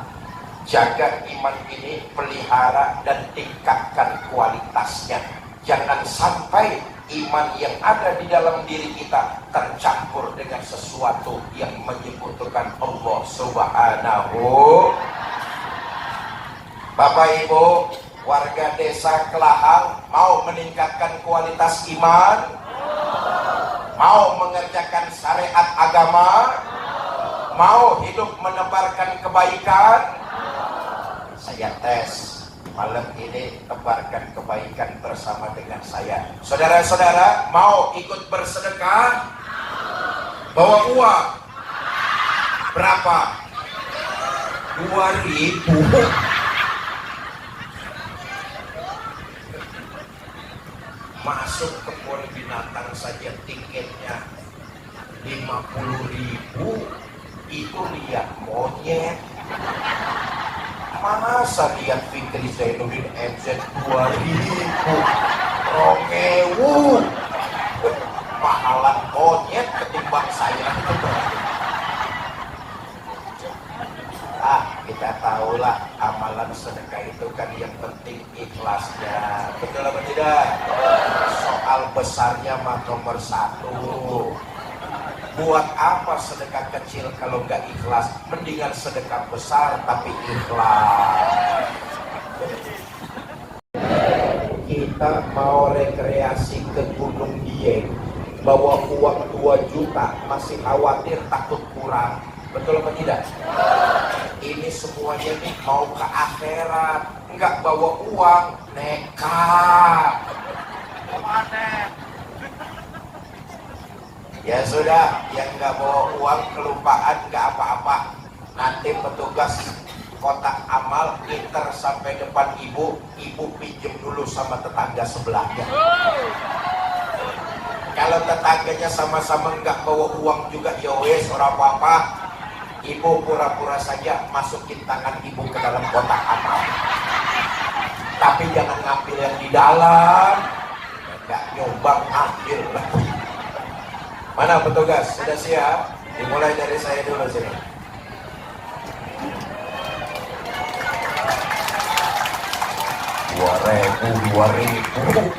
Jaga iman ini, pelihara dan tingkatkan kualitasnya. Jangan sampai iman yang ada di dalam diri kita tercampur dengan sesuatu yang menyekutukan Allah Subhanahu. Bapak Ibu, warga desa Kelahang mau meningkatkan kualitas iman? Mau mengerjakan syariat agama? Mau hidup menebarkan kebaikan? Saya tes. Malam ini tebarkan kebaikan bersama dengan saya. Saudara-saudara mau ikut bersedekah? Bawa uang berapa? 2.000. Masuk kebun binatang saja tiketnya 50.000. Itu lihat monyet. Masa lihat Fikri Zainuddin MZ 2.000, Rongewu, mahalan monyet ketimbang saya. Kita tahulah amalan sedekah itu kan yang penting ikhlasnya. Betul apa tidak? Soal besarnya mah nomor 1. Buat apa sedekah kecil kalau nggak ikhlas? Mendingan sedekah besar tapi ikhlas. Kita mau rekreasi ke Gunung Dieng, bawa uang 2 juta, masih khawatir takut kurang. Betul apa tidak? Ini semuanya nih mau ke akhirat, nggak bawa uang, nekat. Ya sudah, yang nggak bawa uang kelupaan nggak apa-apa. Nanti petugas kotak amal nginter sampai depan ibu pinjem dulu sama tetangga sebelahnya. Kalau tetangganya sama-sama nggak bawa uang juga, ya wes ora apa-apa. Ibu pura-pura saja masukin tangan ibu ke dalam kotak amal. Tapi jangan ngambil yang di dalam, nggak nyumbang, ambil lagi. Mana petugas? Sudah siap? Dimulai dari saya dulu sini. Dua ribu.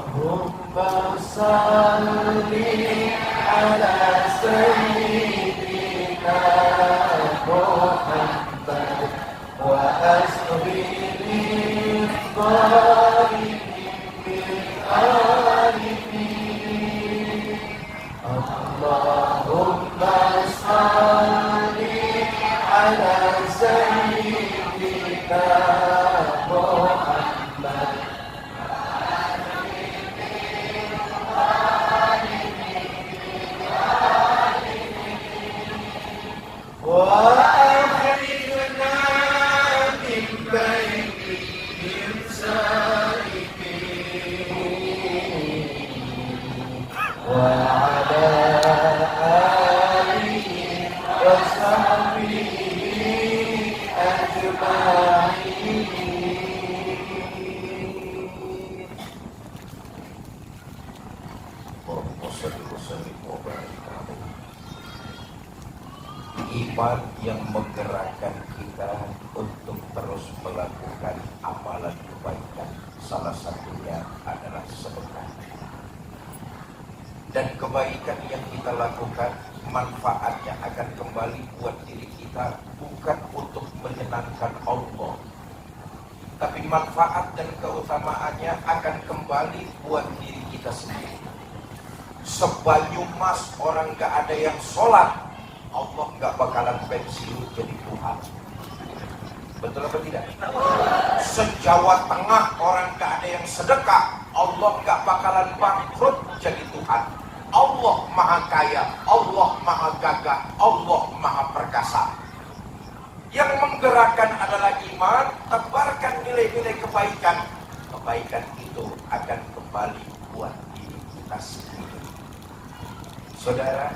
Allahumma salli ala sayyidina Muhammad wa ashabihi Allahumma salli ala sayyidina Muhammad wa akhrijna min bainihim salimin wa ala alihi wa sahbihi ajma'in. Iman yang menggerakkan kita untuk terus melakukan amalan kebaikan, salah satunya adalah sedekah. Dan kebaikan yang kita lakukan, manfaatnya akan kembali buat diri kita, bukan untuk menyenangkan Allah, tapi manfaat dan keutamaannya akan kembali buat diri kita sendiri. Sebanyu mas orang gak ada yang sholat, Allah gak bakalan pensiun jadi Tuhan. Betul apa tidak? Sejawa Tengah orang gak ada yang sedekah, Allah gak bakalan bangkrut jadi Tuhan. Allah maha kaya, Allah maha gagah, Allah maha perkasa. Yang menggerakkan adalah iman, tebarkan nilai-nilai kebaikan. Kebaikan itu akan kembali buat diri kita sendiri. Saudara,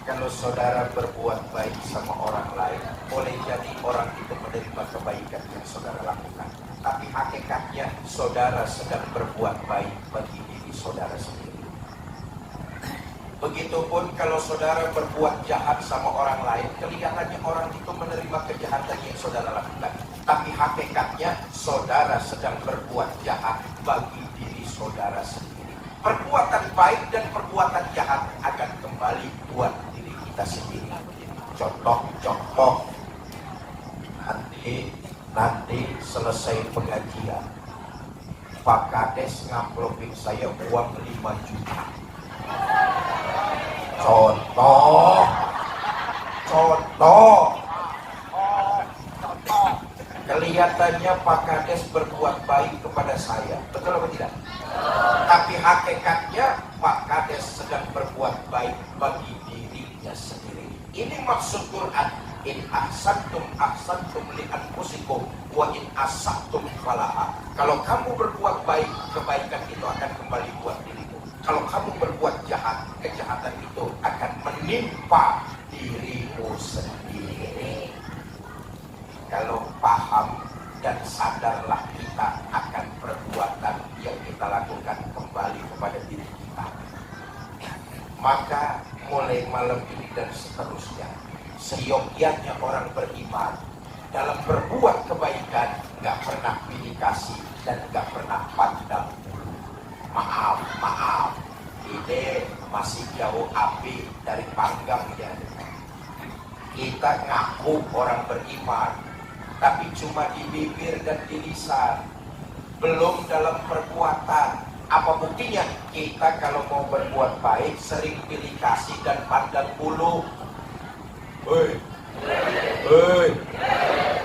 kalau saudara berbuat baik sama orang lain, boleh jadi orang itu menerima kebaikan yang saudara lakukan, tapi hakikatnya saudara sedang berbuat baik bagi diri saudara sendiri. Begitupun kalau saudara berbuat jahat sama orang lain, kelihatannya orang itu menerima kejahatan yang saudara lakukan, tapi hakikatnya saudara sedang berbuat jahat bagi diri saudara sendiri. Perbuatan baik dan perbuatan jahat akan kembali buat diri kita sendiri. Contoh, nanti selesai pengajian, Pak Kades ngamplopin saya uang 5 juta. Contoh. Kelihatannya Pak Kades berbuat baik kepada saya, betul apa tidak? Tapi hakikatnya Pak Kades sedang berbuat baik bagi dirinya sendiri. Ini maksud Quran. In ahsantum ahsantum li anfusikum wa in asa'tum falaha. Kalau kamu berbuat baik, kebaikan itu akan kembali buat dirimu. Kalau kamu berbuat jahat, kejahatan itu akan menimpa dirimu sendiri. Kalau paham dan sadarlah kita akan perbuatan yang kita lakukan kembali kepada diri kita, maka mulai malam ini dan seterusnya, seyogyanya orang beriman dalam berbuat kebaikan, gak pernah pilih kasih dan gak pernah pandang bulu. Maaf, ini masih jauh api dari panggangnya. Kita ngaku orang beriman, tapi cuma di bibir dan di lisan, belum dalam perbuatan. Apa buktinya? Kita kalau mau berbuat baik sering pilih kasih dan pandang bulu. Hei.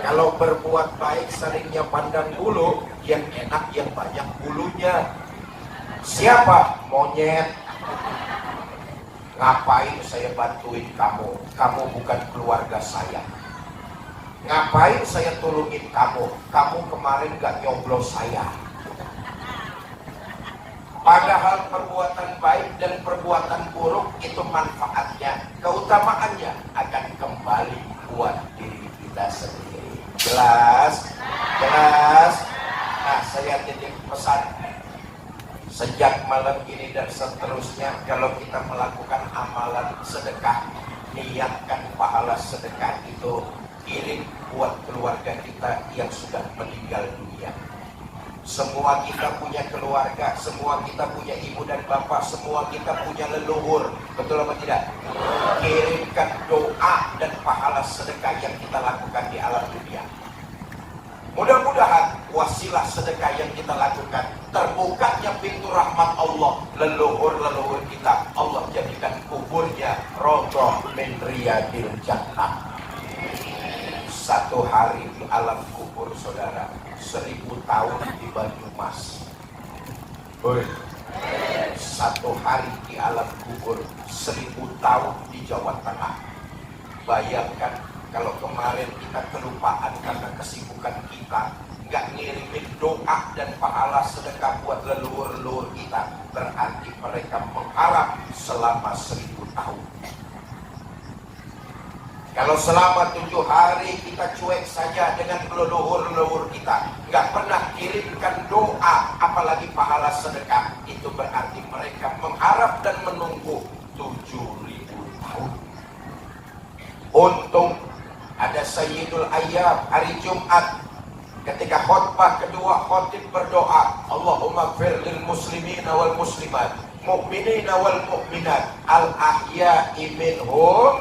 Kalau berbuat baik seringnya pandang bulu, yang enak yang banyak bulunya. Siapa? Monyet. Ngapain saya bantuin kamu? Kamu bukan keluarga saya. Ngapain saya tolongin kamu? Kamu kemarin gak nyoblos saya. Padahal perbuatan baik dan perbuatan buruk itu manfaatnya, keutamaannya akan kembali buat diri kita sendiri. Jelas? Nah, saya titip pesan. Sejak malam ini dan seterusnya, kalau kita melakukan amalan sedekah, niatkan pahala sedekah itu kirim buat keluarga kita yang sudah meninggal dunia. Semua kita punya keluarga, semua kita punya ibu dan bapak, semua kita punya leluhur. Betul apa tidak? Kirimkan doa dan pahala sedekah yang kita lakukan di alam dunia. Mudah-mudahan wasilah sedekah yang kita lakukan, terbukanya pintu rahmat Allah, leluhur-leluhur kita, Allah jadikan kuburnya rodoh min riyadil jannah. Satu hari di alam kubur saudara, 1000 tahun di Banyumas. Satu hari di alam kubur, 1000 tahun di Jawa Tengah. Bayangkan kalau kemarin kita kelupaan karena kesibukan kita, nggak ngirimin doa dan pahala sedekah buat leluhur-leluhur kita, berarti mereka mengharap selama 1000 tahun. Kalau selama 7 hari kita cuek saja dengan leluhur-leluhur kita, nggak pernah kirimkan doa, apalagi pahala sedekah, itu berarti mereka mengharap dan menunggu 7000 tahun. Untung ada Sayyidul Ayyam hari Jumat, ketika khutbah kedua khatib berdoa, Allahumma gfir lil muslimina wal muslimat, mu'minina wal mu'minat, al ahya'i minhum.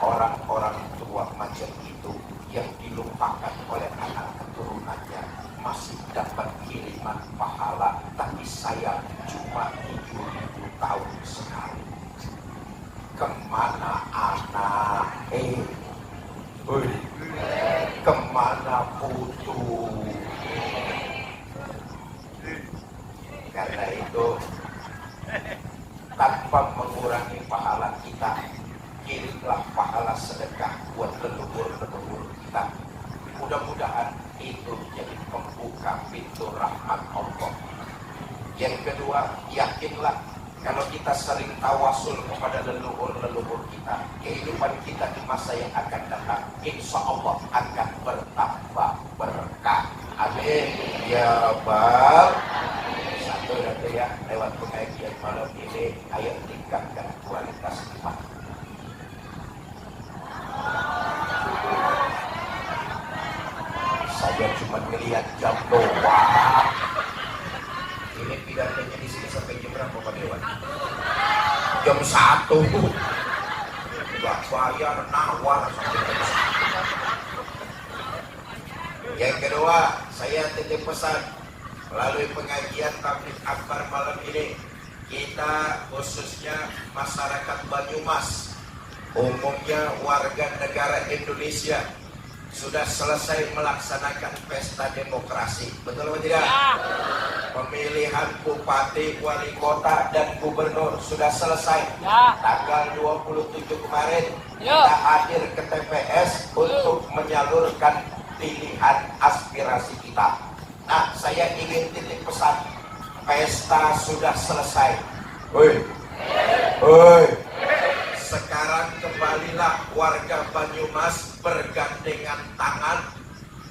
Orang-orang tua macam itu yang dilupakan oleh anak keturunannya masih dapat kiriman pahala, tapi saya cuma 7000 tahun sekali. Kemana anak? Kemana putu? Karena itu tanpa mengurangi pahala kita, kirimlah pahala sedekah buat leluhur-leluhur kita. Mudah-mudahan itu jadi pembuka pintu rahmat Allah. Yang kedua, yakinlah kalau kita sering tawasul kepada leluhur-leluhur kita, kehidupan kita di masa yang akan datang insya Allah akan bertambah berkah. Amin ya Rabbal. Satu ya, lewat pengajian malam ini, ayo tingkatkan kualitas iman. Saya cuma melihat jam doang. Ini pidatonya di sini sampai jam berapa Pak Dewan? Jam 1. Gak bayar nawar sampai jam 1. Yang kedua, saya titip pesan melalui pengajian tabligh akbar malam ini, kita khususnya masyarakat Banyumas, umumnya warga negara Indonesia, sudah selesai melaksanakan pesta demokrasi. Betul atau tidak? Pemilihan bupati, wali kota, dan gubernur sudah selesai. Tanggal 27 kemarin kita hadir ke TPS untuk menyalurkan pilihan aspirasi kita. Nah, saya ingin titip pesan, pesta sudah selesai. Sekarang kembalilah warga Banyumas bergandengan tangan,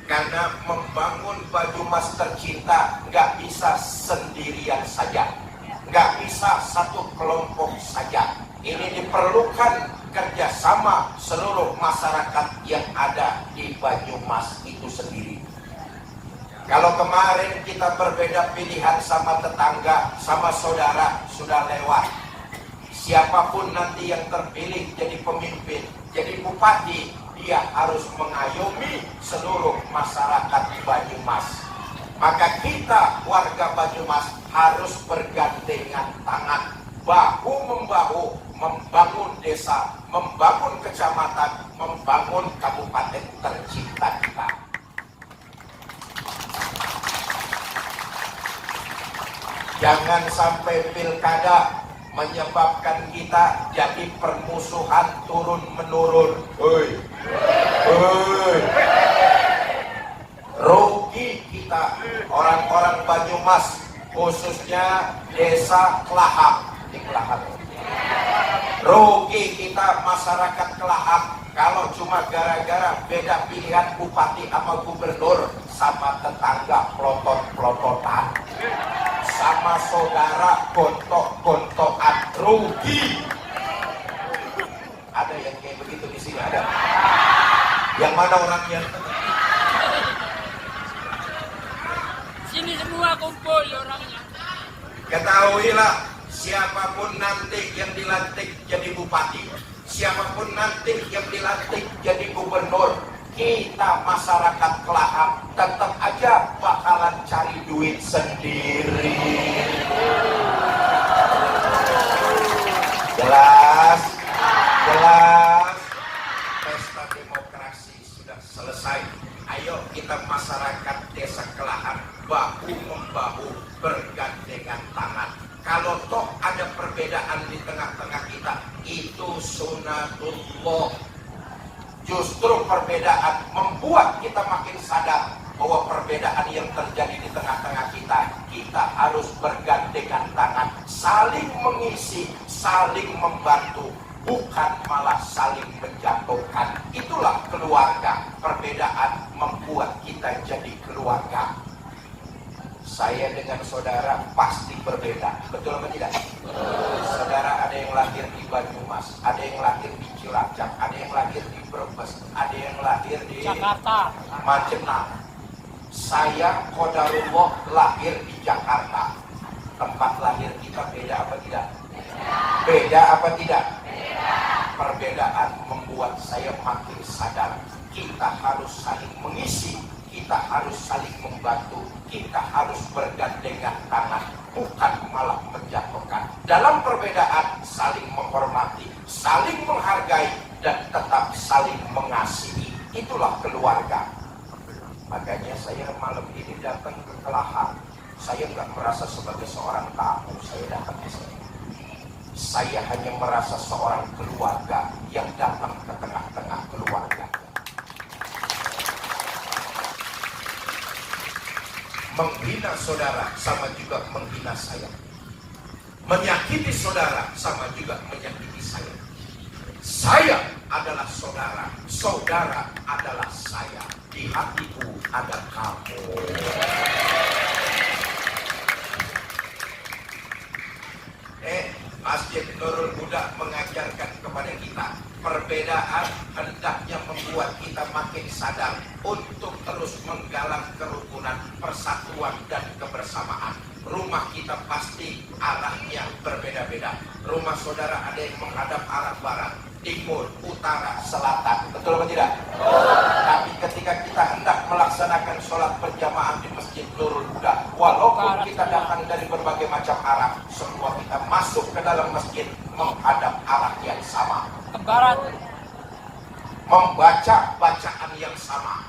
karena membangun Banyumas tercinta nggak bisa sendirian saja, nggak bisa satu kelompok saja. Ini diperlukan kerjasama seluruh masyarakat yang ada di Banyumas itu sendiri. Kalau kemarin kita berbeda pilihan sama tetangga, sama saudara, sudah lewat. Siapapun nanti yang terpilih jadi pemimpin, jadi bupati, dia harus mengayomi seluruh masyarakat Banyumas. Maka kita warga Banyumas harus bergandengan tangan, bahu-membahu, membangun desa, membangun kecamatan, membangun kabupaten tercinta kita. Jangan sampai pilkada menyebabkan kita jadi permusuhan turun-menurun. Rugi kita orang-orang Banyumas, khususnya desa Kelahap di Kelahap. Rugi kita masyarakat Kelahap kalau cuma gara-gara beda pilihan bupati sama gubernur, sama tetangga pelotot-pelototan, sama saudara gontok-gontokan. Rugi. Ada yang kayak begitu di sini? Ada? Yang mana orangnya? kumpul orangnya. Ketahuilah, siapapun nanti yang dilantik jadi bupati, siapapun nanti yang dilantik jadi gubernur, kita masyarakat Kelahap tetap aja bakalan cari duit sendiri. Jelas? Jelas? Pesta demokrasi sudah selesai. Ayo kita masyarakat desa Kelahap bahu-membahu bergandengan tangan. Kalau toh ada perbedaan di tengah-tengah kita, itu sunatullah. Justru perbedaan membuat kita makin sadar bahwa perbedaan yang terjadi di tengah-tengah kita harus bergandengan tangan, saling mengisi, saling membantu, bukan malah saling menjatuhkan. Itulah keluarga. Perbedaan membuat kita jadi keluarga. Saya dengan saudara pasti berbeda, betul atau tidak? Saudara ada yang lahir di Banyumas, ada yang lahir di Cilacap, ada yang lahir di Brebes, ada yang lahir di Jakarta, Majenang. Saya qadarullah lahir di Jakarta. Tempat lahir kita beda apa tidak? Beda apa tidak? Perbedaan membuat saya makin sadar kita harus saling mengisi, kita harus saling membantu, kita harus bergandengan tangan, bukan malah menjatuhkan. Dalam perbedaan saling menghormati, saling menghargai, dan tetap saling mengasihi. Itulah keluarga. Makanya saya malam ini datang ke Kelahap. Saya nggak merasa sebagai seorang tamu, saya datang ke sini. Saya hanya merasa seorang keluarga yang datang ke tengah-tengah keluarga. Menghina saudara sama juga menghina saya. Menyakiti saudara sama juga menyakiti saya. Saya adalah saudara, saudara adalah saya. Di hatiku ada kamu. Masjid Nurul Huda mengajarkan kepada kita, perbedaan hendaknya membuat kita makin sadar untuk terus menggalang kerukunan, persatuan, dan kebersamaan. Rumah kita pasti arahnya berbeda-beda. Rumah saudara ada yang menghadap arah barat, timur, utara, selatan. Betul atau tidak? Tapi ketika kita hendak melaksanakan sholat berjamaah di Masjid Nurul Huda, walaupun kita datang dari berbagai macam arah, semua kita masuk ke dalam masjid menghadap arah yang sama, ke barat, membaca bacaan yang sama,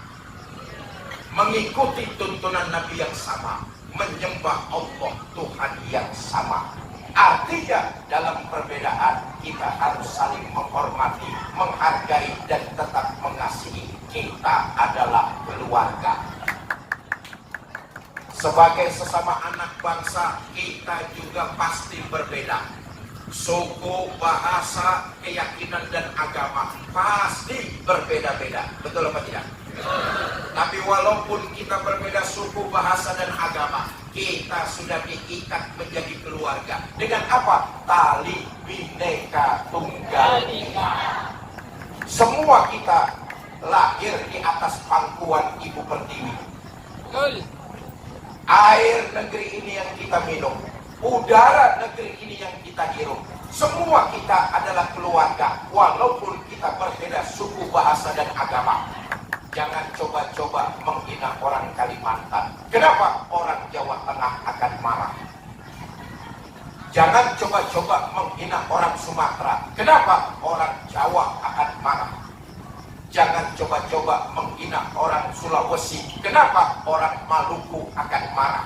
mengikuti tuntunan Nabi yang sama, menyembah Allah Tuhan yang sama. Artinya dalam perbedaan kita harus saling menghormati, menghargai, dan tetap mengasihi. Kita adalah keluarga. Sebagai sesama anak bangsa, kita juga pasti berbeda. Suku, bahasa, keyakinan, dan agama pasti berbeda-beda. Betul apa tidak? Tapi walaupun kita berbeda suku, bahasa, dan agama, kita sudah diikat menjadi keluarga. Dengan apa? Tali Bhinneka Tunggal Ika. Semua kita lahir di atas pangkuan Ibu Pertiwi. betul, Air negeri ini yang kita minum, udara negeri ini yang kita hirup, semua kita adalah keluarga, walaupun kita berbeda suku, bahasa, dan agama. Jangan coba-coba menghina orang Kalimantan. Kenapa? Orang Jawa Tengah akan marah. Jangan coba-coba menghina orang Sumatera. Kenapa? Orang Jawa akan marah. Jangan coba-coba menghina orang Sulawesi. Kenapa? Orang Maluku akan marah.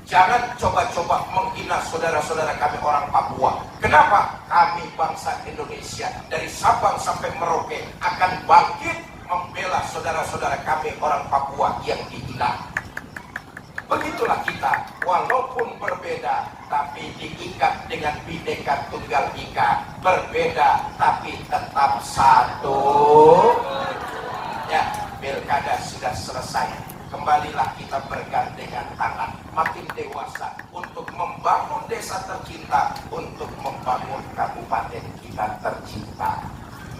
Jangan coba-coba menghina saudara-saudara kami orang Papua. Kenapa? Kami bangsa Indonesia dari Sabang sampai Merauke akan bangkit membela saudara-saudara kami orang Papua yang dihina. Begitulah kita, walaupun berbeda tapi diikat dengan Bhinneka Tunggal Ika. Berbeda tapi tetap satu. Ya, pilkada sudah selesai. Kembalilah kita bergandengan tangan, makin dewasa untuk membangun desa tercinta, untuk membangun kabupaten kita tercinta.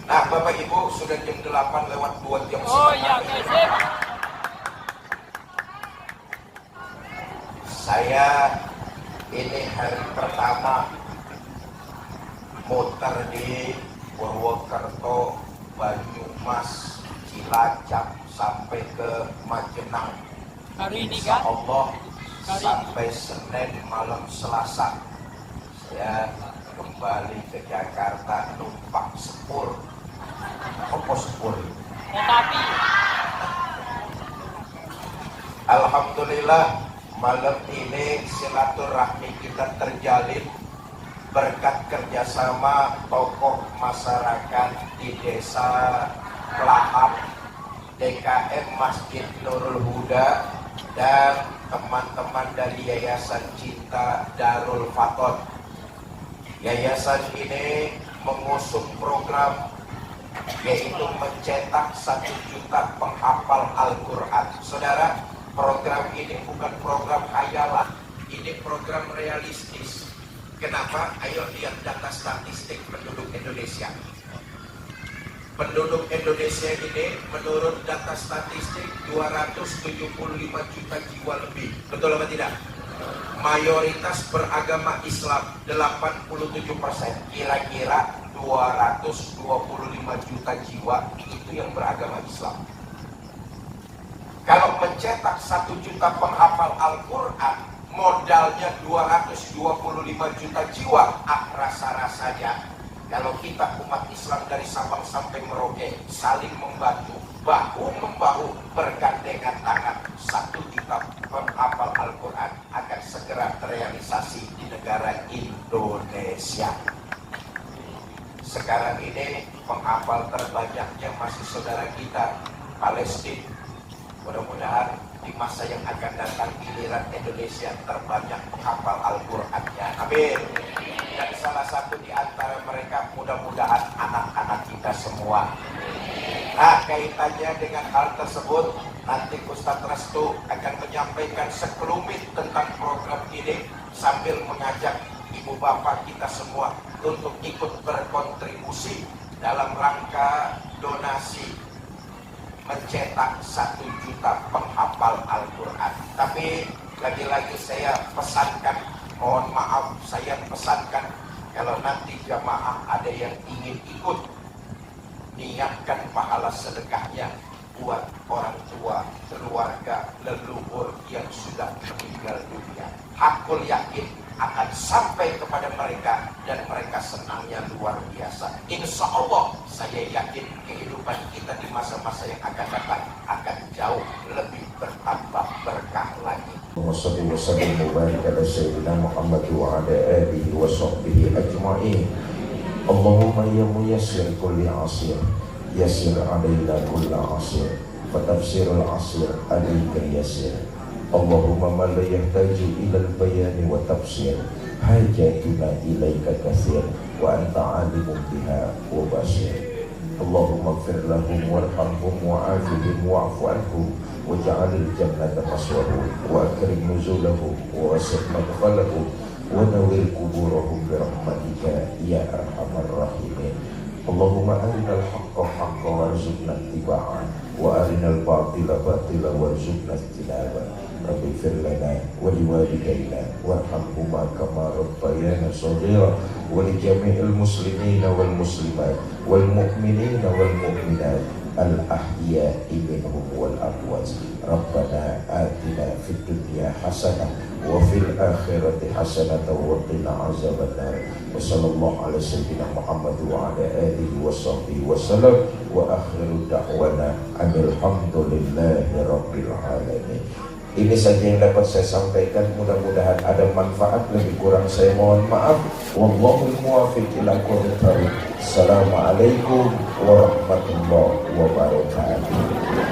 Nah, Bapak Ibu, sudah jam 8 lewat 2 jam oh setengah. iya, kasih, Saya ini hari pertama muter di Purwokerto, Banyumas, Cilacap sampai ke Majenang. Hari ini Insya kan? Allah sampai Senin malam Selasa saya kembali ke Jakarta numpak sepur. Apa sepur? Tetapi Alhamdulillah malam ini silaturahmi kita terjalin berkat kerjasama tokoh masyarakat di desa Kelahap, DKM Masjid Nurul Huda, dan teman-teman dari Yayasan Cinta Darul Faton. Yayasan ini mengusung program yaitu mencetak 1 juta penghafal Al-Quran. Saudara, program ini bukan program khayalan, ini program realistis. Kenapa? Ayo lihat data statistik penduduk Indonesia. Penduduk Indonesia ini menurut data statistik 275 juta jiwa lebih. Betul apa tidak? Mayoritas beragama Islam 87%. Kira-kira 225 juta jiwa itu yang beragama Islam. Kalau mencetak 1 juta penghafal Al-Quran, modalnya 225 juta jiwa, rasa-rasanya kalau kita umat Islam dari Sabang sampai Merauke saling membantu, bahu-membahu, bergandengan tangan, 1 juta penghafal Al-Quran akan segera terrealisasi di negara Indonesia. Sekarang ini penghafal terbanyaknya masih saudara kita, Palestina. Mudah-mudahan di masa yang akan datang giliran Indonesia terbanyak penghafal Al-Qurannya. Amin. Dan salah satu di antara mereka mudah-mudahan anak-anak kita semua. Nah, kaitannya dengan hal tersebut, nanti Ustadz Restu akan menyampaikan sekelumit tentang program ini sambil mengajak ibu bapak kita semua untuk ikut berkontribusi dalam rangka donasi mencetak 1 juta penghafal Al-Quran. Tapi lagi-lagi saya pesankan, mohon maaf, saya pesankan kalau nanti jamaah ada yang ingin ikut, niatkan pahala sedekahnya buat orang tua, keluarga, leluhur yang sudah meninggal dunia. Hakul yakin akan sampai kepada mereka dan mereka senangnya luar biasa. Insya Allah saya yakin kehidupan kita di masa-masa yang akan datang akan jauh lebih bertambah berkah lagi. Wassalatu wassalamu ala sayyidina Muhammad wa ala alihi wa sahbihi ajma'in. Allahumma ya muyassir kulli asir, yassir alaina kulli asir, fa tafsirul asir alayka yasir. Allahumma ma la yahtaju ila al-bayan wa tafsir, hajatuna ilaika kathir, wa anta alimun biha wa basir. Allahumma ighfir lahum warhamhum wa'afihim wa'fu anhum waj'alil jannata maswahum wa akrim nuzulahum wa wasi' madkhalahum wa nawwir quburahum bi rahmatika ya arhamar rahimin. Allahumma arinal haqqa haqqan warzuqna ittiba'ah wa arinal batila batila warzuqna ijtinabah. Rabbi ighfir lana wa liwalidayna warhamhuma kama rabbayana shaghira wa li jami'il muslimina wal muslimat wal mu'minina wal mu'minat al ahya'i minhum wal amwat. Rabbana atina fid dunya hasanah wa fil akhirati hasanah wa qina azabannar. Wa sallallahu ala sayyidina Muhammad wa ala alihi wa sahbihi wa sallam wa akhiru da'wana alhamdulillahi rabbil alamin. Ini saja yang dapat saya sampaikan, mudah-mudahan ada manfaat, lebih kurang saya mohon maaf. Wallahul muwaffiq ila aqwamit thariq. Assalamualaikum warahmatullahi wabarakatuh.